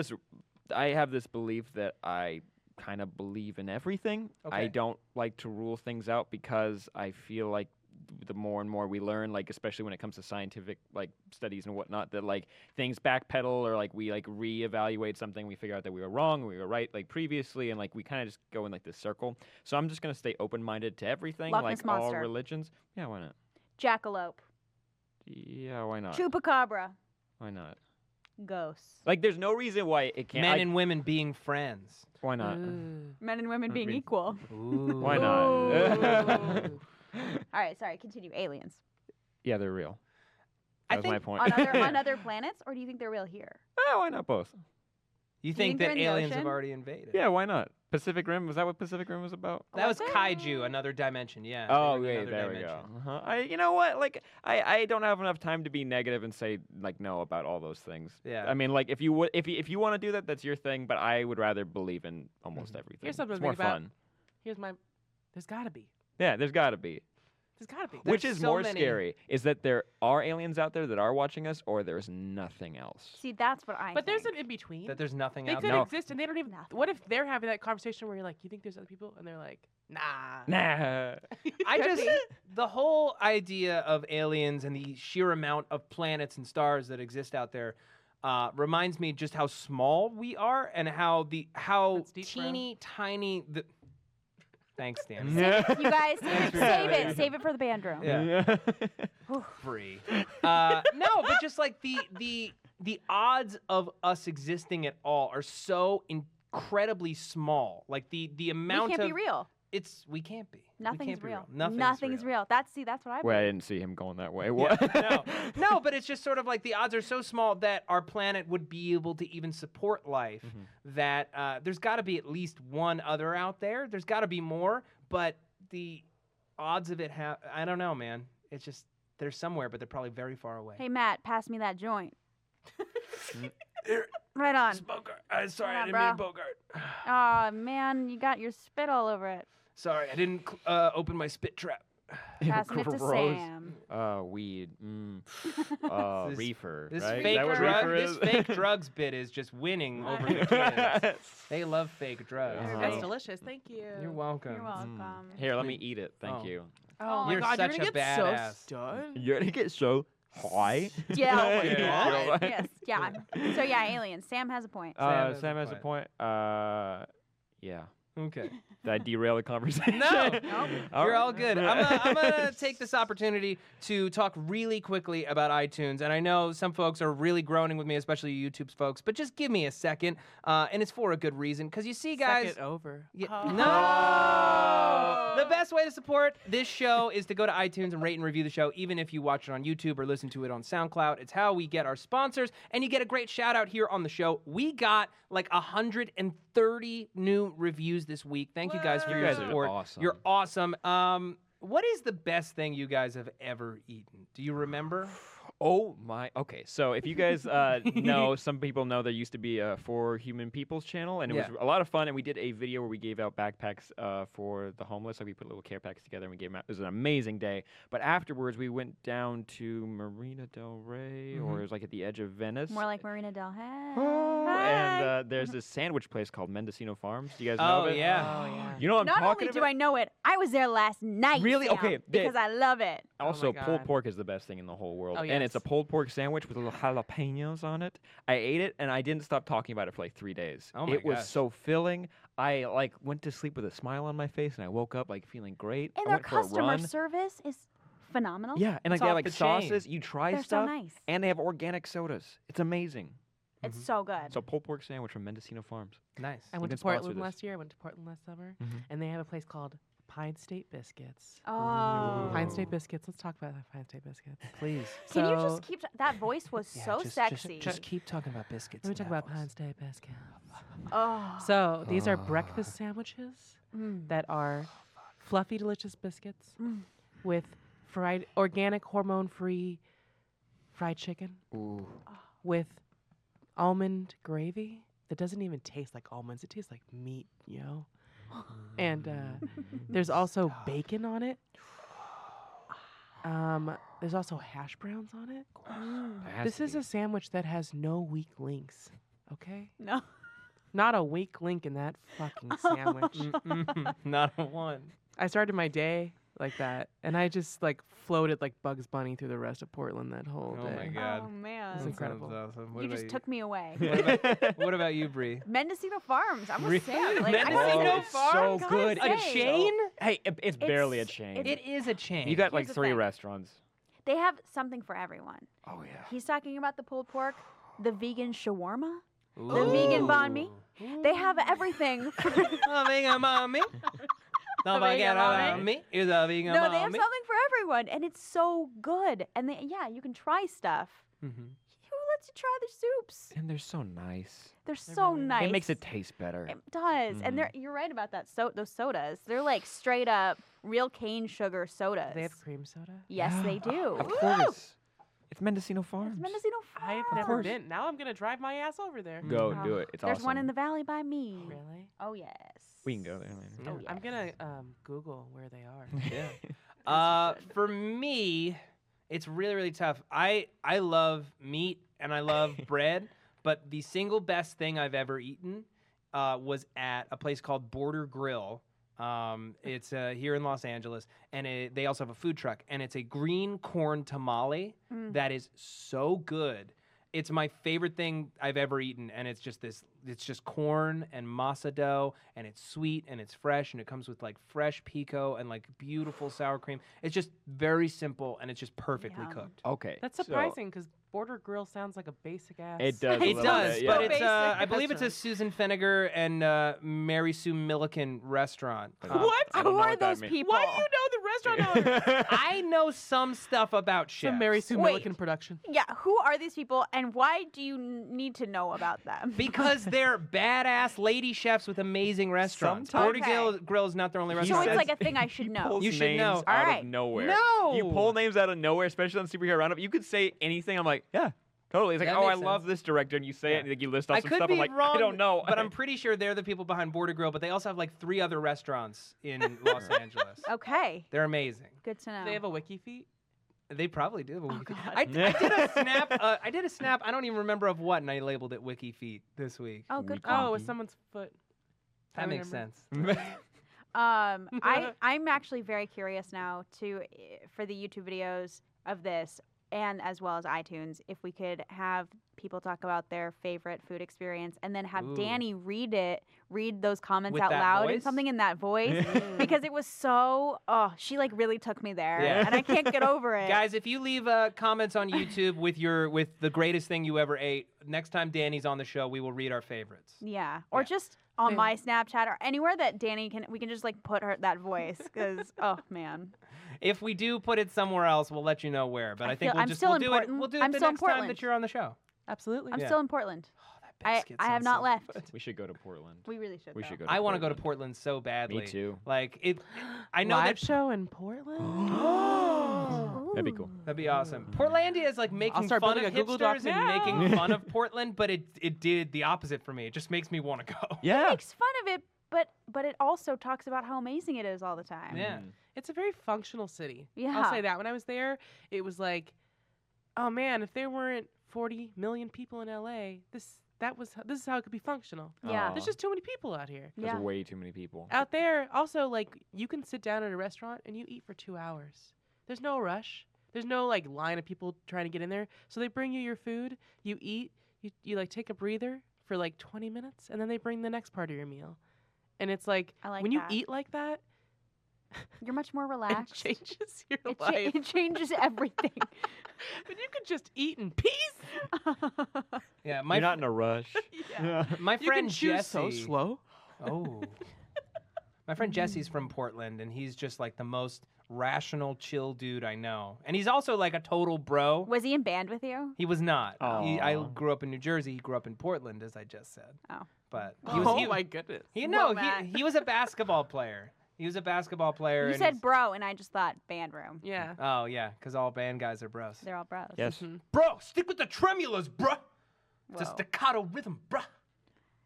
this belief that I kind of believe in everything. I Okay. don't like to rule things out because I feel like the more and more we learn, like especially when it comes to scientific like studies and whatnot, that like things backpedal or like we like reevaluate something, we figure out that we were wrong, we were right like previously, and like we kind of just go in like this circle. So I'm just gonna stay open-minded to everything, Loch like Ness all Monster. religions. Yeah, why not? Jackalope. Yeah, why not? Chupacabra. Why not? Ghosts. Like, there's no reason why it can't. men and women being friends? Why not? Men and women being mean- equal. Ooh. Why not? Ooh. All right, sorry, continue. Aliens. Yeah, they're real. I That was my think point. On other planets, or do you think they're real here? Why not both? You think think they're that in the aliens have ocean? already invaded? Yeah, why not? Pacific Rim, was that what Pacific Rim was about? That was Was it? kaiju, another dimension. Yeah. Oh, they were in wait, another there we go. dimension. Uh-huh. You know what? Like, I don't have enough time to be negative and say like no about all those things. Yeah. I mean, like if you would, if you want to do that, that's your thing. But I would rather believe in almost everything. Here's something it's to more think about. fun. Here's my. There's gotta be. Yeah, there's got to be. There's gotta be. Which There's is so more many- scary? Is that there are aliens out there that are watching us, or there's nothing else? See, that's what I But there's think. an in between. That there's nothing They out could there. No. exist and they don't even. Nothing. What if they're having that conversation where you're like, you think there's other people, and they're like, nah. Nah. I Could just be. the whole idea of aliens and the sheer amount of planets and stars that exist out there reminds me just how small we are and how That's deep, bro. teeny tiny. Thanks, Dan. You guys, Thanks for save that. it. Save it for the band room. Yeah. Free. No, but just like the odds of us existing at all are so incredibly small. Like the We amount can't of be real. we can't be. We Nothing's can't be real. Nothing's real. That's what I Well, I believe. didn't see him going that way. Yeah, What? no, but it's just sort of like the odds are so small that our planet would be able to even support life. That there's got to be at least one other out there. There's got to be more, but the odds of it I don't know, man. It's just they're somewhere, but they're probably very far away. Hey, Matt, pass me that joint. Right on. Bogart. Sorry, Come on, I didn't mean bro. Bogart. Oh man, you got your spit all over it. Sorry, I didn't open my spit trap. Passing it to Gross. Sam. Weed. This- Reefer. This right? Is fake that what drug, reefer this is? fake drugs bit is just winning over the kids. They love fake drugs. Uh-huh. That's delicious. Thank you. You're welcome. You're welcome. Here, let me eat it. Thank Oh. you. Oh my You're god, such you're a gonna get badass. so stunned. You're gonna get so high. Yeah. Oh my Yeah. God. Yes. Yeah. So yeah, aliens. Sam has a point. Sam has a point. Yeah. Okay. Did I derail the conversation? No. Nope. You're all good. I'm gonna take this opportunity to talk really quickly about iTunes, and I know some folks are really groaning with me, especially YouTube's folks. But just give me a second, and it's for a good reason. Because you see, guys. Second over. Yeah, Oh. no! The best way to support this show is to go to iTunes and rate and review the show, even if you watch it on YouTube or listen to it on SoundCloud. It's how we get our sponsors, and you get a great shout out here on the show. We got like 130 new reviews this week. Thank you guys for You your guys are support. awesome. You're awesome. What is the best thing you guys have ever eaten? Do you remember? Oh my. Okay, so if you guys know, some people know there used to be a For Human People's channel, and it was Yeah. a lot of fun. And we did a video where we gave out backpacks for the homeless. Like we put little care packs together and we gave them out. It was an amazing day. But afterwards, we went down to Marina del Rey, or it was like at the edge of Venice. More like Marina Del Rey. And there's this sandwich place called Mendocino Farms. Do you guys know Oh, of it? yeah. Oh yeah. You know what I'm Not talking only do about? I know it, I was there last night. Really? Sam, Okay, because I love it. Also, my pulled God. pork is the best thing in the whole world. Oh, And it's a yes. pulled pork sandwich with little jalapenos on it. I ate it, and I didn't stop talking about it for like 3 days. Oh my it was gosh. so filling. I like went to sleep with a smile on my face, and I woke up like feeling great. And I their went for a customer run. service is phenomenal. Yeah, and like It's they have off like the chain. sauces. You try They're stuff, so nice. and they have organic sodas. It's amazing. It's so good. So pulled pork sandwich from Mendocino Farms. Nice. I went can to sponsor Portland this. last year. I went to Portland last summer, Mhm. and they have a place called Pine State Biscuits. Oh. Pine State Biscuits. Let's talk about Pine State Biscuits. Please. Can you So- just keep that voice was so sexy. Just keep talking about biscuits. Let me in talk that about voice. Pine State Biscuits. Oh. So these are breakfast sandwiches Mm. that are fluffy, delicious biscuits Mm. with fried, organic, hormone-free fried chicken Ooh. with almond gravy that doesn't even taste like almonds. It tastes like meat, you know? And there's also bacon on it. There's also hash browns on it. This is a sandwich that has no weak links, okay? No. Not a weak link in that fucking sandwich. Mm-mm. Not a one. I started my day like that, and I just like floated like Bugs Bunny through the rest of Portland that whole Oh day. my God. Oh man. It's That incredible. sounds awesome. What You about just took me away. What about you, Bree? Mendocino Farms. I'm Really? with Sam. Like, I Mendocino gotta say, it's so gotta good. say, A chain? Hey, it's barely a It's- chain. it's- It is a chain. You got like Here's the 3 thing. restaurants. They have something for everyone. Oh yeah. He's talking about the pulled pork, the vegan shawarma. Ooh. vegan banh mi. They have everything. A vegan mommy. Don't A forget vegan about mommy. me. Is a vegan No, they have mommy. something for everyone, and it's so good. And you can try stuff. Mhm. Who lets you try the soups? And they're so nice. They're They're so really nice. It makes it taste better. It does, and you're right about that. Those sodas, they're like straight up real cane sugar sodas. They have cream soda. Yes, Yeah. they do. Of course. It's Mendocino It's Farms. Mendocino I've Farms. never been. Now I'm gonna drive my ass over there. Go Mhm. do it. It's There's awesome. one in the valley by me. Really? Oh yes. We can go there later. Yeah. Oh, I'm yes. gonna Google where they are. Yeah. For me, it's really, really tough. I love meat and I love bread, but the single best thing I've ever eaten was at a place called Border Grill. It's here in Los Angeles, and they also have a food truck, and it's a green corn tamale Mm. that is so good. It's my favorite thing I've ever eaten, and it's just corn and masa dough, and it's sweet and it's fresh, and it comes with like fresh pico and like beautiful sour cream. It's just very simple, and it's just perfectly Yum. cooked. Okay. That's so- surprising because Border Grill sounds like a basic ass. It does. a It little does, bit, but yeah. it's I Basic believe it's a restaurant. Susan Feniger and Mary Sue Milliken restaurant. What? I don't Who know are what that those means. people? Why do you know the restaurant owner? I know some stuff about chefs. Some Mary Sue Wait. Milliken production. Yeah, who are these people, and why do you need to know about them? Because they're badass lady chefs with amazing restaurants. Sometimes- Border Okay. Grill is not their only He so restaurant. it's says- like a thing I should know. Pulls You should names know. out Alright. of nowhere. No! You pull names out of nowhere, especially on Superhero Roundup. You could say anything. I'm like, yeah, totally. It's like, That oh, I makes love sense. this director, and you say Yeah. it, and like, you list off I some could stuff. be I'm like, wrong, I don't know. but I'm pretty sure they're the people behind Border Grill. But they also have like 3 other restaurants in Los Angeles. Okay, They're amazing. good to know. They have a wiki feed. They probably do have a Oh, wiki. God. I did a snap. I did a snap. I don't even remember of what, and I labeled it Wiki Feet this week. Oh, good Wiki. call. Oh, with someone's foot. That I makes remember. sense. I'm actually very curious now for the YouTube videos of this, and as well as iTunes, if we could have people talk about their favorite food experience, and then have Ooh. Dani read those comments With out that loud voice? and something in that voice, because it was so. Oh, she like really took me there, Yeah. and I can't get over it. Guys, if you leave comments on YouTube with the greatest thing you ever ate, next time Dani's on the show, we will read our favorites. Yeah, or Yeah. just on Fair. my Snapchat or anywhere that Dani we can just like put that voice, because oh man. If we do put it somewhere else, we'll let you know where. But I think feel- I'm still we'll in do it. Portland. We'll do it I'm the still in next time Portland. that you're on the show. Absolutely. I'm Yeah. still in Portland. Oh, that biscuit I have sounds not so left. good. We should go to Portland. We really should. We though. should go. To I want to go to Portland. Portland so badly. Me too. Like it. I know Live that. show in Portland. That'd be cool. That'd be awesome. Portlandia is like making start fun building of a Google Doc hipsters and now. making fun of Portland, but it did the opposite for me. It just makes me want to go. Yeah. Makes fun of it, but it also talks about how amazing it is all the time. Yeah. It's a very functional city. Yeah. I'll say that. When I was there, it was like, oh man, if there weren't 40 million people in LA, this is how it could be functional. Yeah. There's just too many people out here. There's Yeah. way too many people. Out there, also, like, you can sit down at a restaurant and you eat for 2 hours. There's no rush. There's no, like, line of people trying to get in there. So they bring you your food, you eat, you like, take a breather for, like, 20 minutes, and then they bring the next part of your meal. And it's like, I like when you that. eat like that, You're much more it relaxed. changes your It, life. it changes everything. But you could just eat in peace. Yeah, You're not in a rush. my You can friend choose Jesse. so slow. Oh. My friend Jesse's from Portland, and he's just like the most rational, chill dude I know. And he's also like a total bro. Was he in band with you? He was not. I Aw. grew up in New Jersey. He grew up in Portland, as I just said. Oh. But My goodness. he was a basketball player. He was a basketball player. You and said he's- bro, and I just thought band room. Yeah. Oh yeah, because all band guys are bros. They're all bros. Yes. Bro, stick with the tremulos, bro. It's a Whoa. staccato rhythm, bro.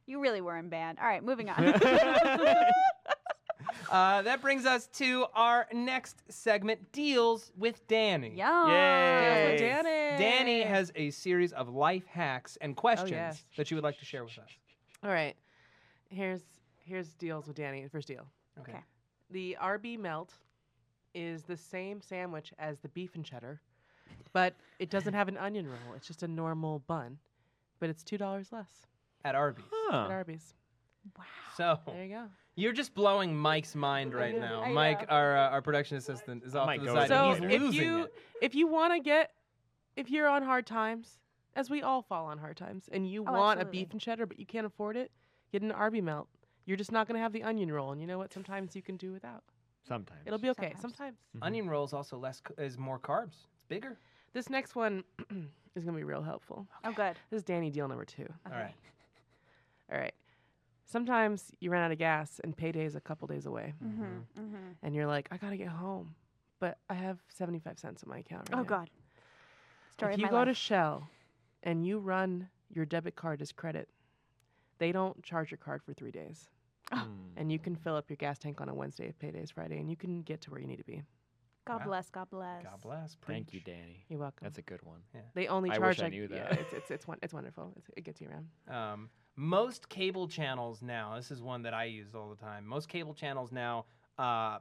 You really were in band. All right, moving on. That brings us to our next segment, Deals with Dani. Yum. Yay. Danny. Dani has a series of life hacks and questions yes. that you would like to share with us. All right. Here's deals with Danny. First deal. Okay. Okay. The RB melt is the same sandwich as the beef and cheddar, but it doesn't have an onion roll. It's just a normal bun, but it's $2 less At Arby's. at Huh. Arby's. Wow. So There you go. you're just blowing Mike's mind right know. now. I Mike, know. our production assistant, is off Might to the go side. to and So he's either. losing it. if you want to get, if you're on hard times, as we all fall on hard times, and you Oh, want a absolutely. beef and cheddar but you can't afford it, get an RB melt. You're just not going to have the onion roll, and you know what? Sometimes you can do without. Sometimes. It'll be okay. Sometimes. Sometimes. Onion rolls also is more carbs. It's bigger. This next one is going to be real helpful. Oh, good. This is Danny deal number 2. Okay. All right. All right. Sometimes you run out of gas and payday is a couple days away, Mm-hmm. Mm-hmm. and you're like, I got to get home, but I have 75 cents in my account right Oh, now. God. Story If of you my go life. to Shell and you run your debit card as credit, they don't charge your card for 3 days. Mm. And you can fill up your gas tank on a Wednesday if payday is Friday, and you can get to where you need to be. God Wow. bless. God bless. God bless. Thank you, Preach. Danny. You're welcome. That's a good one. They only I charge. wish I like- knew Yeah, that. it's wonderful. It gets you around. Most cable channels now, this is one that I use all the time. Most cable channels now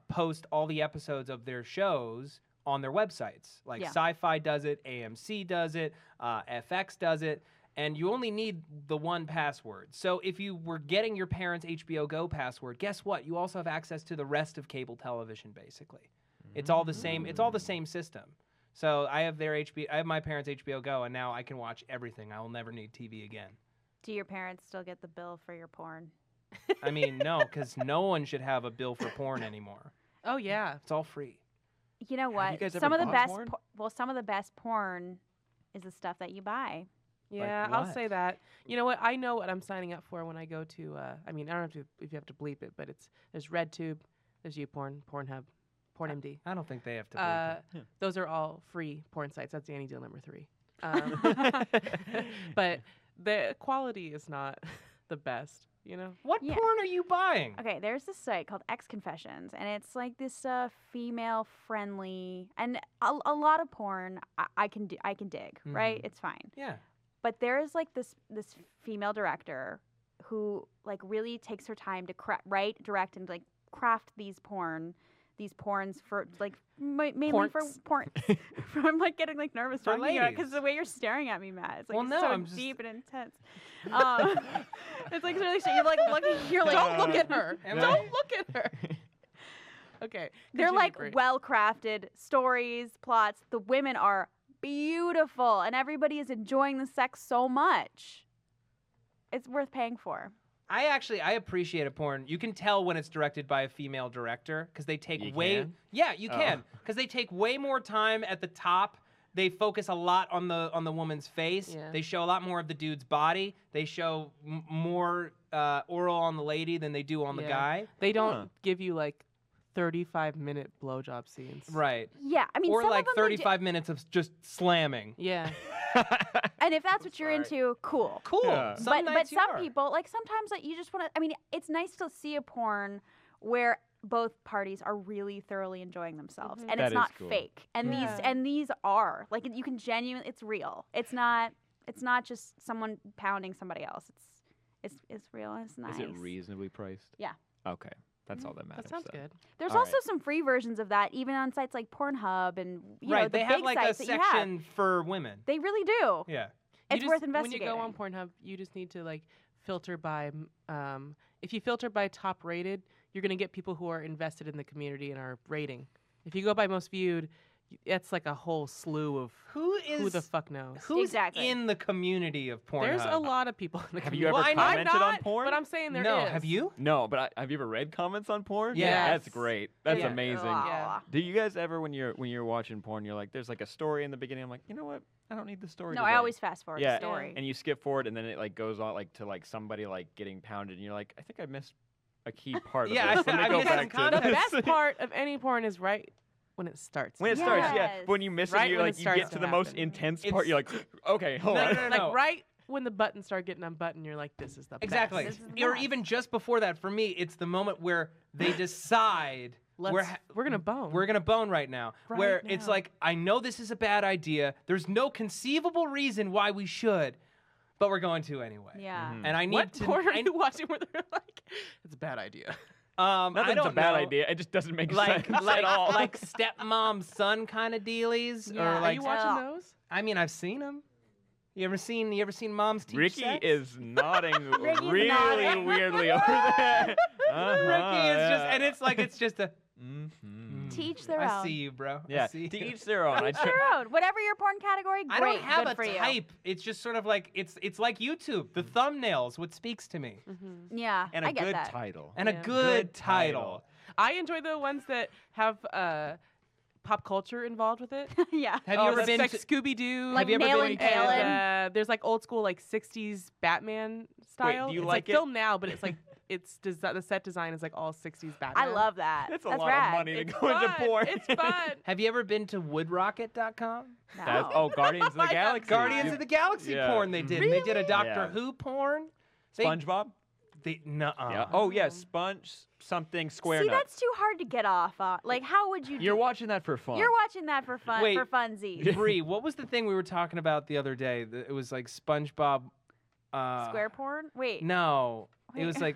post all the episodes of their shows on their websites. Like Yeah. Sci-Fi does it, AMC does it, FX does it, and you only need the one password. So if you were getting your parents' HBO Go password, guess what? You also have access to the rest of cable television, basically. It's all the same. It's all the same system. So I have I have my parents' HBO Go, and now I can watch everything. I will never need TV again. Do your parents still get the bill for your porn? I mean, no, because no one should have a bill for porn anymore. Oh yeah. It's all free. You know Have what? you guys Some ever of the bought best. porn? Some of the best porn is the stuff that you buy. Yeah, what? I'll say that. You know what? I know what I'm signing up for when I go to. I mean, I don't have to if you have to bleep it, but there's RedTube, there's YouPorn, Pornhub, PornMD. I don't think they have to bleep it. Those are all free porn sites. That's Danny deal number 3. But the quality is not the best. You know. What Yeah. porn are you buying? Okay, there's this site called X Confessions, and it's like this female-friendly, and a lot of porn I can dig, right? Mhm. It's fine. Yeah. But there is like this female director who like really takes her time to write, direct, and like craft these porns for like mainly for Porns. porn. I'm like getting like nervous For talking about because ladies. the way you're staring at me, Matt, it's like Well, it's no, so I'm just- deep and intense. It's like really you're like looking. You're like Don't look at her. Am Don't I? look at her. Okay. They're continue, like Bree. well-crafted stories, plots. The women are beautiful, and everybody is enjoying the sex so much. It's worth paying for. I appreciate a porn. You can tell when it's directed by a female director because they take You way. can? Yeah, you Oh. can because they take way more time at the top. They focus a lot on the woman's face. Yeah. They show a lot more of the dude's body. They show more oral on the lady than they do on the Yeah. guy. They don't Huh. give you like 35-minute blowjob scenes. Right. Yeah, I mean, Or some like of them they do- 35 minutes of just slamming. Yeah. and if that's what you're Sorry. into, cool. Cool. Yeah. Some But nights you some are. people like sometimes like you just want to. I mean, it's nice to see a porn where both parties are really thoroughly enjoying themselves, Mhm. and That it's is not cool. fake. And Yeah. these are like you can genuinely. It's real. It's not It's not just someone pounding somebody else. It's real and it's nice. Is it reasonably priced? Yeah. Okay. That's all that matters. That sounds then. good. There's All also right. some free versions of that, even on sites like Pornhub and you know, the they have big like a sites that you have. section for women. They really do. Yeah. It's worth investigating. When you go on Pornhub, you just need to like filter by. If you filter by top rated, you're gonna get people who are invested in the community and are rating. If you go by most viewed, it's like a whole slew of Who the fuck knows. Who's Exactly. in the community of Pornhub? There's a lot of people in the Have community. you ever Well, I know- I'm commented on not, porn? but I'm saying there is. No, have you? No, but have you ever read comments on porn? Yeah. That's great. That's Yeah. amazing. Aw. Do you guys ever, when you're watching porn, you're like, there's like a story in the beginning. I'm like, you know what? I don't need the story. No, today. I always fast forward Yeah. the story. And you skip forward, and then it like goes on like to like somebody like getting pounded, and you're like, I think I missed a key part Yeah, of this. Let me I go missed back some to The context. best part of any porn is right when it starts. when it starts. Yeah, Yes. but when you miss Right it, you when like it you starts get to to the most happen. intense It's- part. You're like, okay, hold No, on. no, no, Like no. right when the buttons start getting unbuttoned, you're like, this is the Exactly. This is the Or best. even just before that, for me, it's the moment where they decide best. We're gonna bone. we're gonna bone right now. Right where it's now. like, I know this is a bad idea. There's no conceivable reason why we should, but we're going to anyway. Yeah. Mhm. And I need What to. porn are you watching where they're like, it's a bad idea? I Nothing's don't a bad know. idea. It just doesn't make Like sense like at all. like stepmom son kind of dealies, Yeah. or Are like you watching Yeah. those? I mean, I've seen them. You ever seen Moms Teach Ricky Sex? is nodding Ricky's really nodding. weirdly over there. Ricky is just, and it's just a. Mhm. Teach their I own. see you, bro. Yeah, I see to you. each their own. I Teach their own. Whatever your porn category, great. I don't have good a for you. type. It's just sort of like it's like YouTube. The thumbnails, what speaks to me, Yeah, and I a get good that. title. and a Yeah. good title. I enjoy the ones that have pop culture involved with it. Yeah. Have you ever been like to? Scooby Doo? Like you ever Nail been and to- Kaylin. There's like old school like 60s Batman style. do you it's like like it? filmed now, but it's like the set design is like all 60s Batman. I love that. That's a That's lot rad. of money to It's go into fun. porn. It's fun. Have you ever been to woodrocket.com? No. That's, Guardians of the I have Galaxy. Guardians of the Galaxy Yeah. porn they did. And they did a Doctor Yeah. Who porn. They, SpongeBob. They nuh-uh. Yeah. Oh yeah, Sponge something square See, nut. that's too hard to get off on. Like, how would you? You're watching that for fun. You're watching that for fun. Wait. For funsies. Bree, what was the thing we were talking about the other day? It was like SpongeBob. Square porn. Wait. No, Wait. it was like,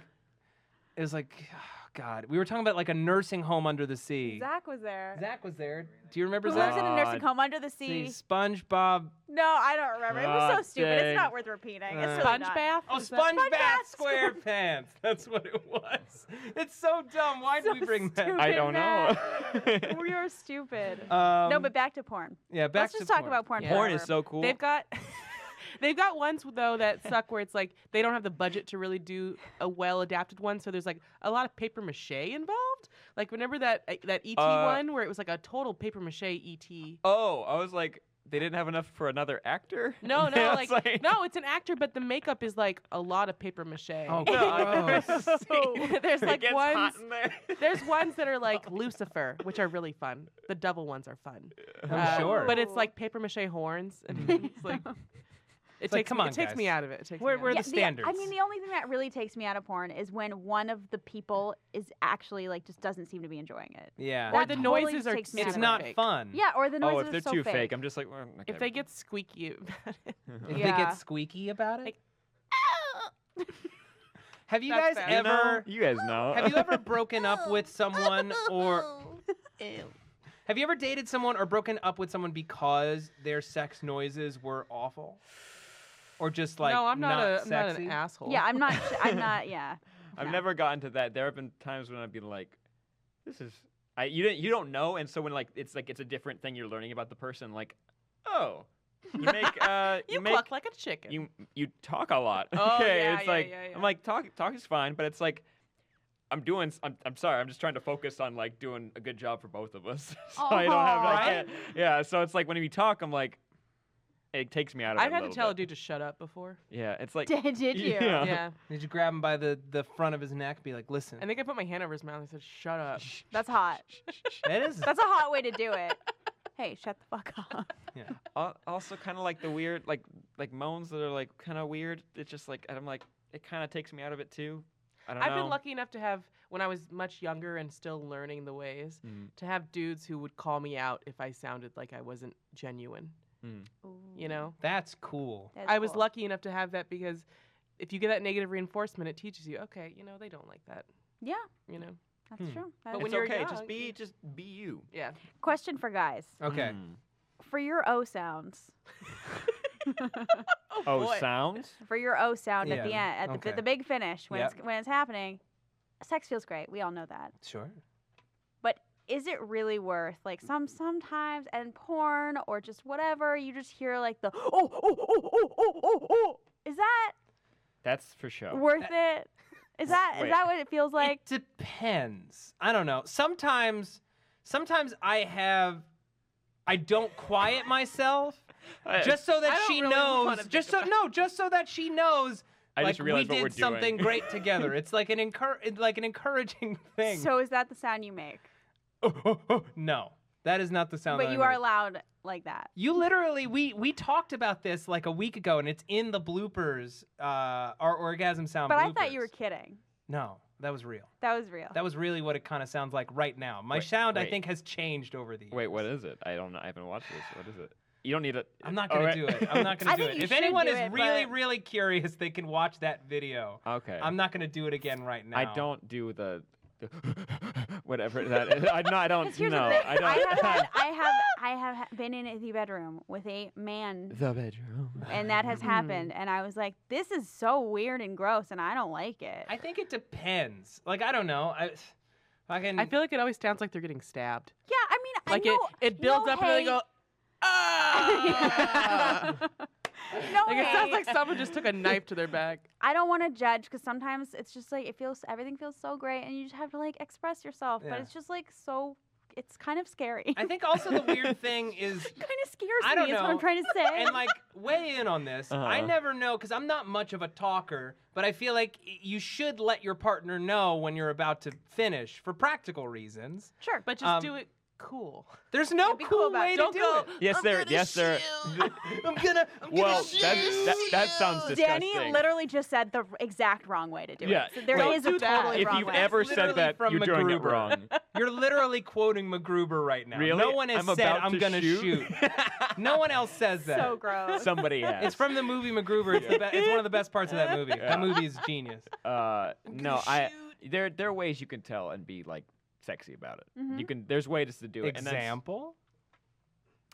oh, God. We were talking about like a nursing home under the sea. Zach was there. Zach was there. Do you remember Who Zach? lives in a nursing home under the See, sea? SpongeBob. No, I don't remember. It was so God stupid. dang. It's not worth repeating. It's really Sponge not. bath. Oh, Is that- SpongeBob SpongeBob SquarePants. That's what it was. It's so dumb. Why did So we bring that? stupid. I don't know. We are stupid. No, No, but back to porn. yeah, back Let's to just talk porn. about porn. Yeah. Porn forever. is so cool. They've got they've got ones though that suck where it's like they don't have the budget to really do a well adapted one, so there's like a lot of paper mache involved. Like remember that ET one where it was like a total paper mache ET. Oh, I was like, they didn't have enough for another actor. No, I no, was like no, it's an actor, but the makeup is like a lot of paper mache. Oh, No, gross. There's It like gets ones. hot in there. There's ones that are like Lucifer, which are really fun. The double ones are fun. I'm sure. But it's like paper mache horns, and it's like it like, takes come me, on, it takes me guys. out of it. It takes We're me out of the it. standards. I mean, the only thing that really takes me out of porn is when one of the people is actually like just doesn't seem to be enjoying it. yeah. Or That the totally noises are takes me out It's of not it. fake. fun. Yeah, or the noises Oh, if they're are so too fake. fake, I'm just like, well, okay. If they get squeaky about it. If they Yeah. get squeaky about it. Like, Have you That's guys bad. ever? You guys know. Have you ever broken up with someone or? Have you ever dated someone or broken up with someone because their sex noises were awful, or just like no, I'm not sexy? an asshole. Yeah, I'm not. I'm not. Yeah. I've No. never gotten to that. There have been times when I've been like, "This is," you don't know, and so when it's a different thing you're learning about the person. Like, oh, you make you make cluck like a chicken. you talk a lot. Oh, Okay, yeah, it's yeah, like yeah, yeah. I'm like talk is fine, but it's like I'm sorry, I'm just trying to focus on like doing a good job for both of us. So I don't have Aw. I can't- yeah. So it's like when we talk, I'm like, it takes me out of it. I've had to little tell a bit. dude to shut up before. Yeah, it's like Did you? Yeah. Yeah. Did you grab him by the front of his neck? Be like, listen. I think I put my hand over his mouth. I said, "Shut up." That's hot. It is. That's a hot way to do it. Hey, shut the fuck up. Yeah. Also kind of like the weird like moans that are like kind of weird. It's just like I'm like it kind of takes me out of it too. I don't know. I've been lucky enough to have, when I was much younger and still learning the ways, Mm. to have dudes who would call me out if I sounded like I wasn't genuine. You know, That's cool. That's I was cool. lucky enough to have that because if you get that negative reinforcement, it teaches you, okay, you know, they don't like that. Yeah, You know, that's true. That But is when It's you're okay. young, Just be you. yeah. Question for guys. Okay. For your O sounds. Oh, boy. sounds? For your O sound at the Yeah, end, at okay. the big finish when Yep. it's happening. Sex feels great. We all know that. Sure. But is it really worth like sometimes and porn or just whatever you just hear like the oh. Is that That's for sure. worth it? Is that Wait. what it feels like? It depends. I don't know. Sometimes I don't quiet myself just so I that don't she really wanna knows. think Just so that she knows. I Like just realized we what we're did something doing. great together. It's like an encouraging thing. So is that the sound you make? No, that is not the sound. But that I you are make. loud like that. You literally, we talked about this like a week ago, and it's in the bloopers, our orgasm sound. But bloopers. I thought you were kidding. No, that was real. That was real. That was really what it kind of sounds like right now. My Wait, sound, I wait. think, has changed over the years. Wait, what is it? I don't know. I haven't watched this. What is it? You don't need it. I'm not gonna do it. I'm not gonna I do think it. you If should anyone do is it, really, but- really curious, they can watch that video. Okay. I'm not gonna do it again right now. I don't do the whatever that is. I don't 'Cause here's know. the thing. I don't. I have been in the bedroom with a man, The bedroom. and that has happened. And I was like, this is so weird and gross, and I don't like it. I think it depends. Like I don't know. I I feel like it always sounds like they're getting stabbed. Yeah, I mean, Like I know, it builds no up and then they hate. go, ah! No Like it sounds hate. like someone just took a knife to their back. I don't want to judge because sometimes it's just like everything feels so great, and you just have to like express yourself. Yeah. But it's just like it's kind of scary. I think also the weird thing is, kind of scares I don't me. Is what I'm know. trying to say. and like weigh in on this. I Uh-huh. never know because I'm not much of a talker, but I feel like you should let your partner know when you're about to finish for practical reasons. Sure, But just do it cool. There's no Yeah, be cool about way it. to Don't do go, it. Yes, there. Yes, there. I'm gonna Well, shoot that sounds disgusting. Danny literally just said the exact wrong way to do Yeah, it. So there wait, is a do that. totally If wrong you've way. ever Literally said that, from you're doing it MacGruber. wrong. You're literally quoting MacGruber right now. Really? No one has I'm said about I'm to gonna shoot. No one else says that. So gross. Somebody has. It's from the movie MacGruber. It's one of the best parts of that movie. Yeah. That movie is genius. No, there are ways you can tell and be like sexy about it. Mhm. You can. There's ways to do it. And that's- Example?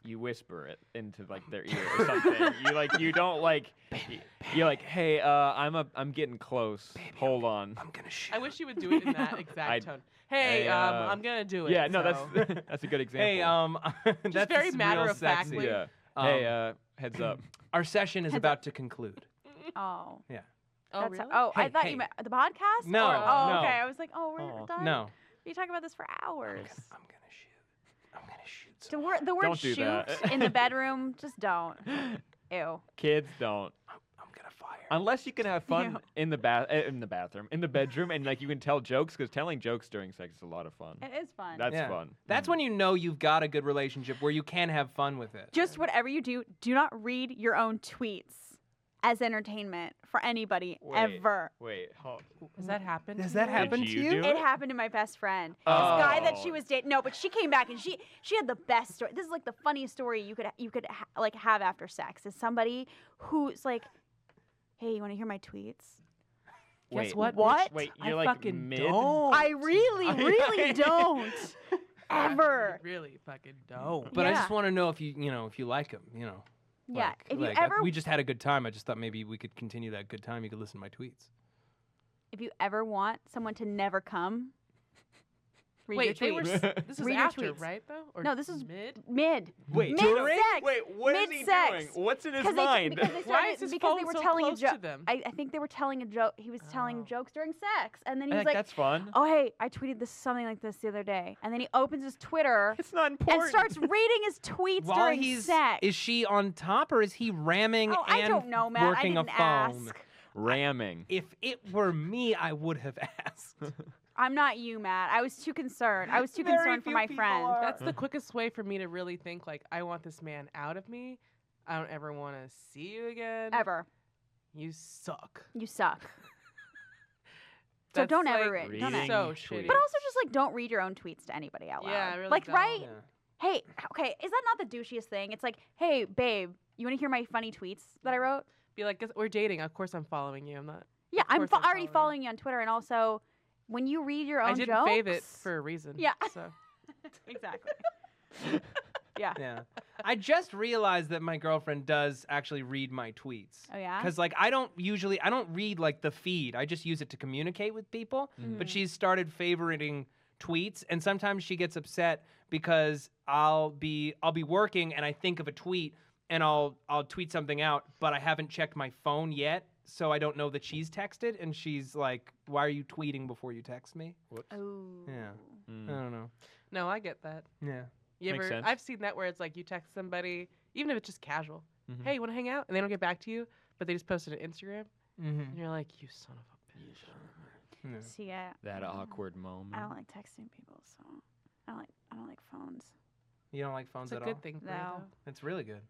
you whisper it into like their ear or something. You don't like. You're like, hey, I'm getting close. Hold on. I'm gonna shoot. I wish you would do it in that exact I- tone. Hey, I, I'm gonna do it. Yeah, no, so. that's that's a good example. Hey, that's very real matter-of-factly. sexy. Yeah. Um, Hey, heads up. Our session is Heads about up. to conclude. Oh. Yeah. Oh, That's really? oh, I Hey, thought hey. you meant the podcast. No, Or- oh, no. okay. I was like, oh, we're Aw. done. No. You talk about this for hours. I'm gonna shoot. I'm gonna shoot. The word Don't do shoot that. in the bedroom, just don't. Ew. Kids don't. I'm gonna fire. Unless you can have fun Ew. in the bathroom, in the bedroom, and like you can tell jokes, because telling jokes during sex is a lot of fun. It is fun. That's Yeah. fun. That's when you know you've got a good relationship where you can have fun with it. Just whatever you do not read your own tweets as entertainment for anybody Wait. ever. Wait, hold. Has that happened? Does to that you? happen Did to you you? do It happened to my best friend. This Oh. guy that she was dating. No, but she came back and she had the best story. This is like the funniest story you could like have after sex. Is somebody who's like, hey, you want to hear my tweets? Guess Wait. what? What? bitch? Wait, I you're like fucking mid. don't. I really don't. Ever. Really fucking don't. But I Yeah. just want to know if you like him, Yeah. Like- If you like, ever we just had a good time. I just thought maybe we could continue that good time. You could listen to my tweets. if you ever want someone to never come, read Wait, they your were. tweets. This is Read your after, tweets. right? Though? Or No, this is mid. Mid. Wait, Mid-sex. Wait, what is he Mid-sex. doing? What's in his Because mind? Because they Why started, is his because they phone were so telling a close to joke. them? I think they were telling a joke. He was telling Oh. jokes during sex, and then I he was think like, that's fun. "Oh hey, I tweeted this something like this the other day," and then he opens his Twitter It's not important. and starts reading his tweets While during he's sex. is she on top or is he ramming Oh, and I don't know, Matt. I working didn't a phone? ask. ramming. If it were me, I would have asked. I'm not you, Matt. I was too concerned. I was too Very concerned for few my people friend. are. That's the quickest way for me to really think like I want this man out of me. I don't ever want to see you again. Ever. You suck. You suck. So That's don't like ever read. Don't reading ever. so tweets. shitty. But also just like don't read your own tweets to anybody out loud. Yeah, I really like don't. right? Yeah. hey, okay, is that not the douchiest thing? It's like, hey, babe, you want to hear my funny tweets that I wrote? Be like, "Guess we're dating. Of course I'm following you. I'm not. Yeah, Of I'm course already following you on Twitter, and also when you read your own I didn't jokes, fave it for a reason. Yeah. So exactly. Yeah. Yeah. I just realized that my girlfriend does actually read my tweets. Oh yeah. Because like I don't read like the feed. I just use it to communicate with people. But Mhm. she's started favoriting tweets, and sometimes she gets upset because I'll be working and I think of a tweet and I'll tweet something out, but I haven't checked my phone yet, so I don't know that she's texted, and she's like, "Why are you tweeting before you text me?" Whoops. Oh. Yeah. I Mm. don't know. no, I get that. Yeah. You Makes ever? sense. I've seen that where it's like you text somebody, even if it's just casual. Mhm. Hey, you want to hang out? And they don't get back to you, but they just posted it on Instagram, Mm-hmm. and you're like, you son of a bitch. Yeah. See, That I don't- awkward moment. I don't like texting people, so I don't like phones. You don't like phones It's a at all? good thing for you, No. though. It's really good.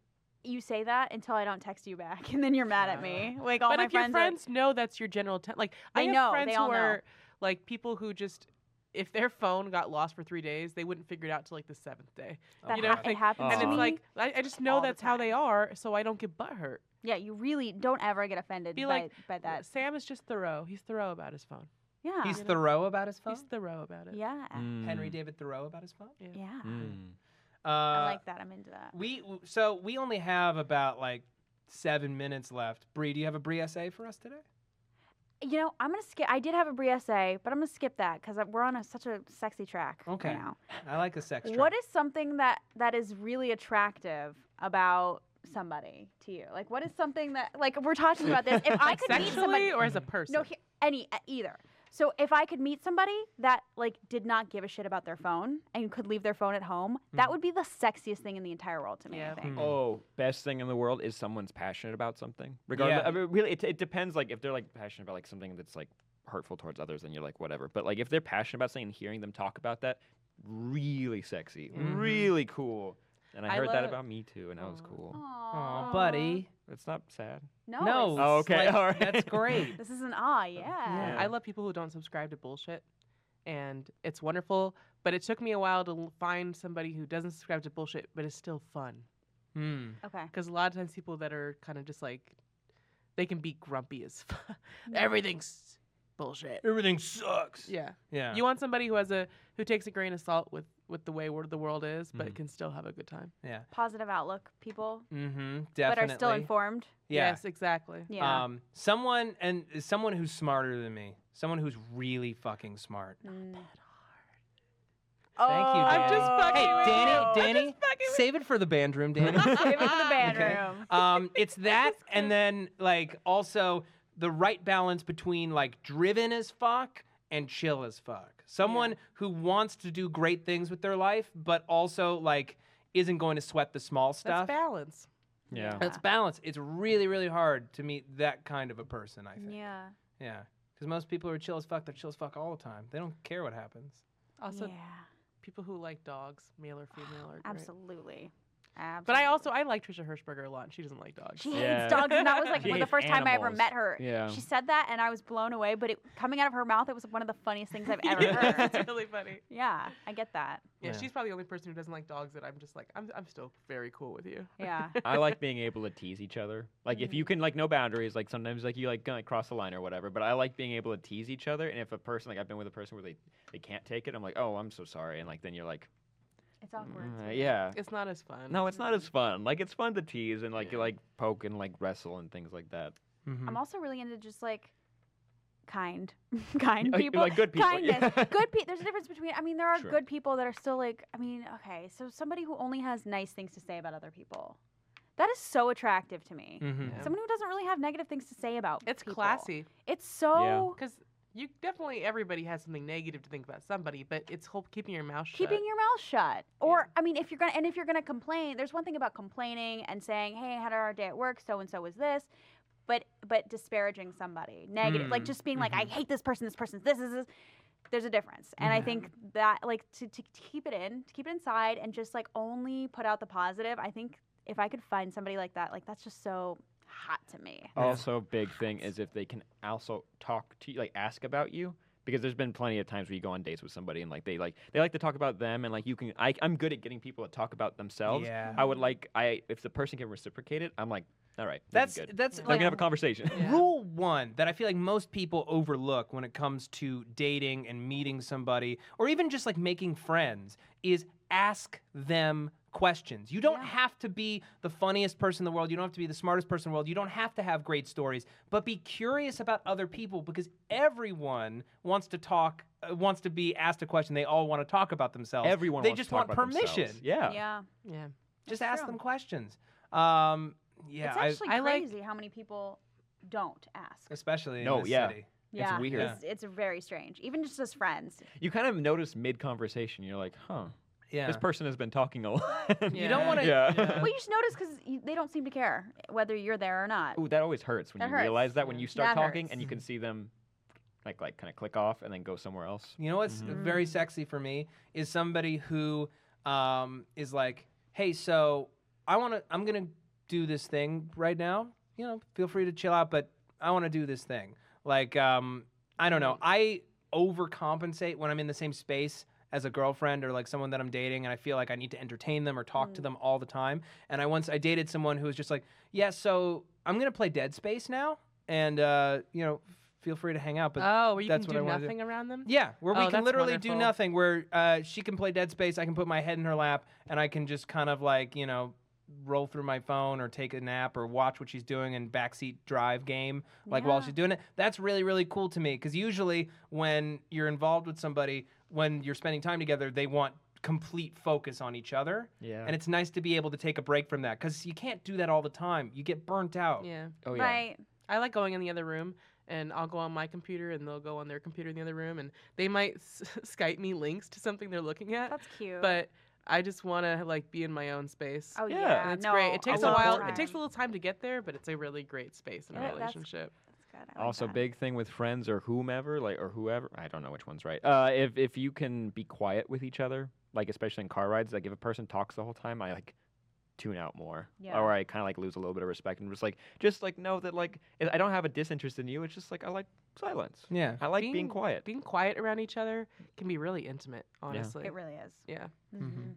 You say that until I don't text you back, and then you're mad at me. Like all But my if your friends. friends know that's your general like I They have know, friends they who all know. are like people who just if their phone got lost for 3 days, they wouldn't figure it out till like the 7th day. that you know, it happens And to it's me. like I just know all the that's how they time. are, so I don't get butthurt. Yeah, you really don't ever get offended Be by, like, by that. Sam is just Thoreau. He's Thoreau about his phone. Yeah. He's You know? Thoreau about his phone? He's Thoreau about it. yeah. Mm. Henry David Thoreau about his phone? Yeah. Mm. I like that. I'm into that. We only have about like 7 minutes left. Bree, do you have a Bree essay for us today? You know, I'm gonna skip. I did have a Brie essay, but I'm gonna skip that because we're on such a sexy track Okay. right now. I like a sex What track. is something that is really attractive about somebody to you? Like, what is something that like we're talking about this? If I Like could meet sexually somebody, or as a person? no, either. So if I could meet somebody that like did not give a shit about their phone and could leave their phone at home, that would be the sexiest thing in the entire world to me. Yeah. I think. Mm. Oh, best thing in the world is someone's passionate about something. Regardless, Yeah. I mean, really, it depends. Like if they're like passionate about like something that's like hurtful towards others, then you're like whatever. But like if they're passionate about something and hearing them talk about that, really sexy, Mhm. really cool. And I I heard that love- about me too, and that was Aw. cool. Aw, buddy. It's not sad. No. No. it's- Oh, okay, like, all right. That's great. This is an yeah. Yeah. I love people who don't subscribe to bullshit, and it's wonderful. But it took me a while to find somebody who doesn't subscribe to bullshit, but is still fun. Hmm. Okay. Because a lot of times people that are kind of just like, they can be grumpy as fuck. Everything's bullshit. Everything sucks. Yeah. Yeah. You want somebody who takes a grain of salt with the way the world is, but Mhm. can still have a good time. Yeah. Positive outlook people, Mm-hmm. but Definitely. are still informed. Yeah. Yes, exactly. Yeah. Someone who's smarter than me. Someone who's really fucking smart. Mm. Thank you, I'm Danny. just fucking Hey, with Danny, you. I'm Danny, just fucking with save it for the band room, Danny. Save it for the band Okay. room. It's that, and then like also the right balance between like driven as fuck and chill as fuck. Someone who wants to do great things with their life, but also like isn't going to sweat the small That's stuff. balance. Yeah. That's balance. It's really, really hard to meet that kind of a person, I think. Yeah. Yeah. Because most people who are chill as fuck, they're chill as fuck all the time. They don't care what happens. Also, yeah. people who like dogs, male or female, are great. Absolutely. But I like Trisha Hirschberger a lot, and she doesn't like dogs. She Yeah. hates dogs, and that was like She the hates first time I ever animals. met her. Yeah. She said that, and I was blown away. But coming out of her mouth, it was one of the funniest things I've ever Yeah, heard. it's really funny. Yeah, I get that. Yeah, Yeah. she's probably the only person who doesn't like dogs that I'm just like, I'm still very cool with you. Yeah. I like being able to tease each other. Like if you can like no boundaries, like sometimes like you like gonna cross the line or whatever. But I like being able to tease each other. And if a person like I've been with a person where they can't take it, I'm like, oh, I'm so sorry. And like then you're like, It's awkward. yeah. It's not as fun. No, it's not as fun. Like it's fun to tease and like you like poke and like wrestle and things like that. Mhm. I'm also really into just like kind You people. like good people, Kindness. yeah. Good people. There's a difference between, I mean, there are Sure. good people that are still like, I mean, okay, so somebody who only has nice things to say about other people. That is so attractive to me. Mhm. Yeah. Someone who doesn't really have negative things to say about It's people. classy It's so because everybody has something negative to think about somebody, but it's keeping your mouth shut. keeping your mouth shut. Or I mean, if you're gonna complain, there's one thing about complaining and saying, "Hey, I had our day at work. So and so was this," but disparaging somebody, negative, like just being like, "I hate this person. This person's this is this." There's a difference, and I think that like to keep it inside, and just like only put out the positive. I think if I could find somebody like that, like that's just so hot to me. Also, big thing is if they can also talk to you, like ask about you, because there's been plenty of times where you go on dates with somebody and like they like to talk about them, and like I'm good at getting people to talk about themselves. Yeah. I would if the person can reciprocate it, I'm like, all right, That's good. that's Now we like can have a conversation. Yeah. rule one that I feel like most people overlook when it comes to dating and meeting somebody, or even just like making friends, is ask them questions. You don't have to be the funniest person in the world. You don't have to be the smartest person in the world. You don't have to have great stories, but be curious about other people, because everyone wants to talk, wants to be asked a question. They all want to talk about themselves. Everyone they wants just to talk want about permission. themselves. Yeah. Yeah. Yeah. Just That's ask true. them questions. Yeah, It's actually I like- crazy how many people don't ask. especially in No, this yeah. city. Yeah, weird. It's very strange. Even just as friends. You kind of notice mid-conversation, you're like, huh, Yeah. this person has been talking a lot. You don't want to. Yeah. Well, you just notice because they don't seem to care whether you're there or not. Ooh, that always hurts when That you hurts. realize that when Yeah. you start That talking hurts. and you can see them like kind of click off and then go somewhere else. You know what's very sexy for me is somebody who is like, hey, so I'm gonna do this thing right now. You know, feel free to chill out, but I want to do this thing. Like, I don't know. I overcompensate when I'm in the same space as a girlfriend or like someone that I'm dating, and I feel like I need to entertain them or talk to them all the time. And I dated someone who was just like, yeah, so I'm gonna play Dead Space now, and you know, feel free to hang out. But Oh, where you that's can what do I wanna do. nothing around them? yeah, where we Oh, can that's literally do wonderful. nothing, where she can play Dead Space, I can put my head in her lap, and I can just kind of like, you know, roll through my phone or take a nap or watch what she's doing in backseat drive game, like while Yeah. she's doing it. That's really, really cool to me, because usually when you're involved with somebody, when you're spending time together, they want complete focus on each other. Yeah. And it's nice to be able to take a break from that, because you can't do that all the time. You get burnt out. Yeah. Oh yeah. Right. I like going in the other room, and I'll go on my computer and they'll go on their computer in the other room, and they might Skype me links to something they're looking at. That's cute. But I just want to like be in my own space. oh Yeah. yeah, And it's no, great. It takes a all the while. time. It takes a little time to get there, but it's a really great space in a Yeah, that's- relationship. That's good. I like Also, that. big thing with friends or whomever, like or whoever, I don't know which one's right. If you can be quiet with each other, like especially in car rides, like if a person talks the whole time, I like tune out more, Yeah. or I kind of like lose a little bit of respect and just like know that like I don't have a disinterest in you. It's just like I like silence. Yeah. I like being quiet. Being quiet around each other can be really intimate, honestly. It really is. Yeah. Mhm.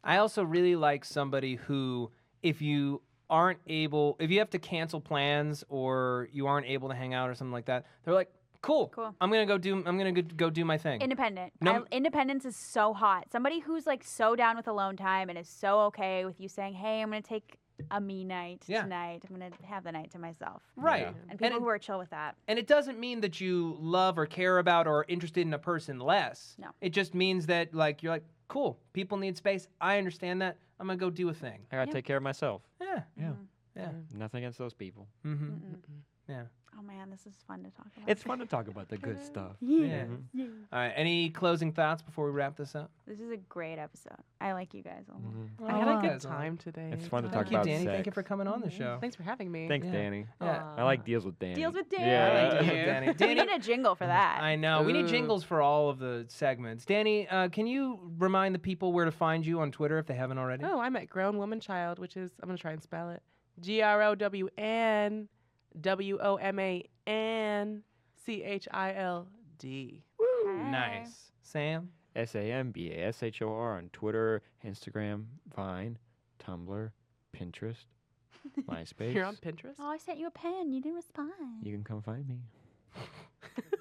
I also really like somebody who, if you have to cancel plans or you aren't able to hang out or something like that, they're like, cool. Cool. I'm gonna go do my thing. Independent. No- Independence is so hot. Somebody who's like so down with alone time and is so okay with you saying, "Hey, I'm gonna take a me night Yeah. tonight. I'm gonna have the night to myself." Right. Yeah. And people it- who are chill with that. And it doesn't mean that you love or care about or are interested in a person less. No. It just means that like you're like, cool, people need space. I understand that. I'm gonna go do a thing. I gotta Yeah. take care of myself. Yeah. Yeah. Yeah. Nothing against those people. Mm-hmm. Mm-mm. Yeah. Oh man, this is fun to talk about. It's fun to talk about the good stuff. Yeah. Yeah. All right. Any closing thoughts before we wrap this up? This is a great episode. I like you guys a lot. Mhm. I had a Oh, good guys, time today. It's fun to Thank talk you, about Dani. Thank you sex. for coming on the show. Thanks for having me. Thanks, Yeah. Danny. Yeah. I like deals with Danny. Deals with Danny. I like Yeah. deals with Danny. We Danny, need a jingle for that. I know. We need Ooh. jingles for all of the segments. Danny, can you remind the people where to find you on Twitter if they haven't already? Oh, I'm at Grown Woman Child, which is, I'm going to try and spell it GROWNWOMANCHILD. Hey. Nice. Sam? SAMBASHOR on Twitter, Instagram, Vine, Tumblr, Pinterest, MySpace. You're on Pinterest? Oh, I sent you a pen. You didn't respond. You can come find me.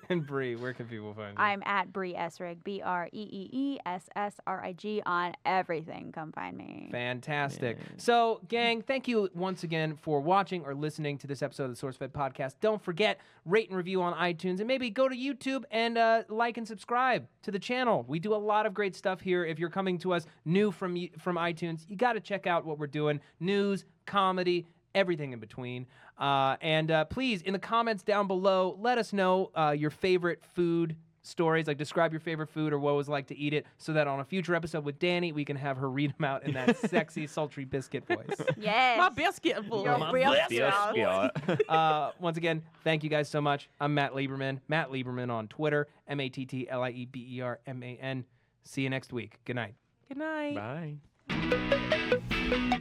And Bree, where can people find you? I'm at Bree Essrig, BreeEssSrig on everything. Come find me. Fantastic. Yeah. So, gang, thank you once again for watching or listening to this episode of the SourceFED podcast. Don't forget, rate and review on iTunes, and maybe go to YouTube and like and subscribe to the channel. We do a lot of great stuff here. If you're coming to us new from iTunes, you got to check out what we're doing. News, comedy, everything in between. And please, in the comments down below, let us know your favorite food stories, like describe your favorite food or what it was like to eat it, so that on a future episode with Dani, we can have her read them out in that sexy, sultry biscuit voice. Yes. My biscuit boy. Your biscuit. Yeah. Once again, thank you guys so much. I'm Matt Lieberman. Matt Lieberman on Twitter. MattLieberman. See you next week. Good night. Good night. Bye.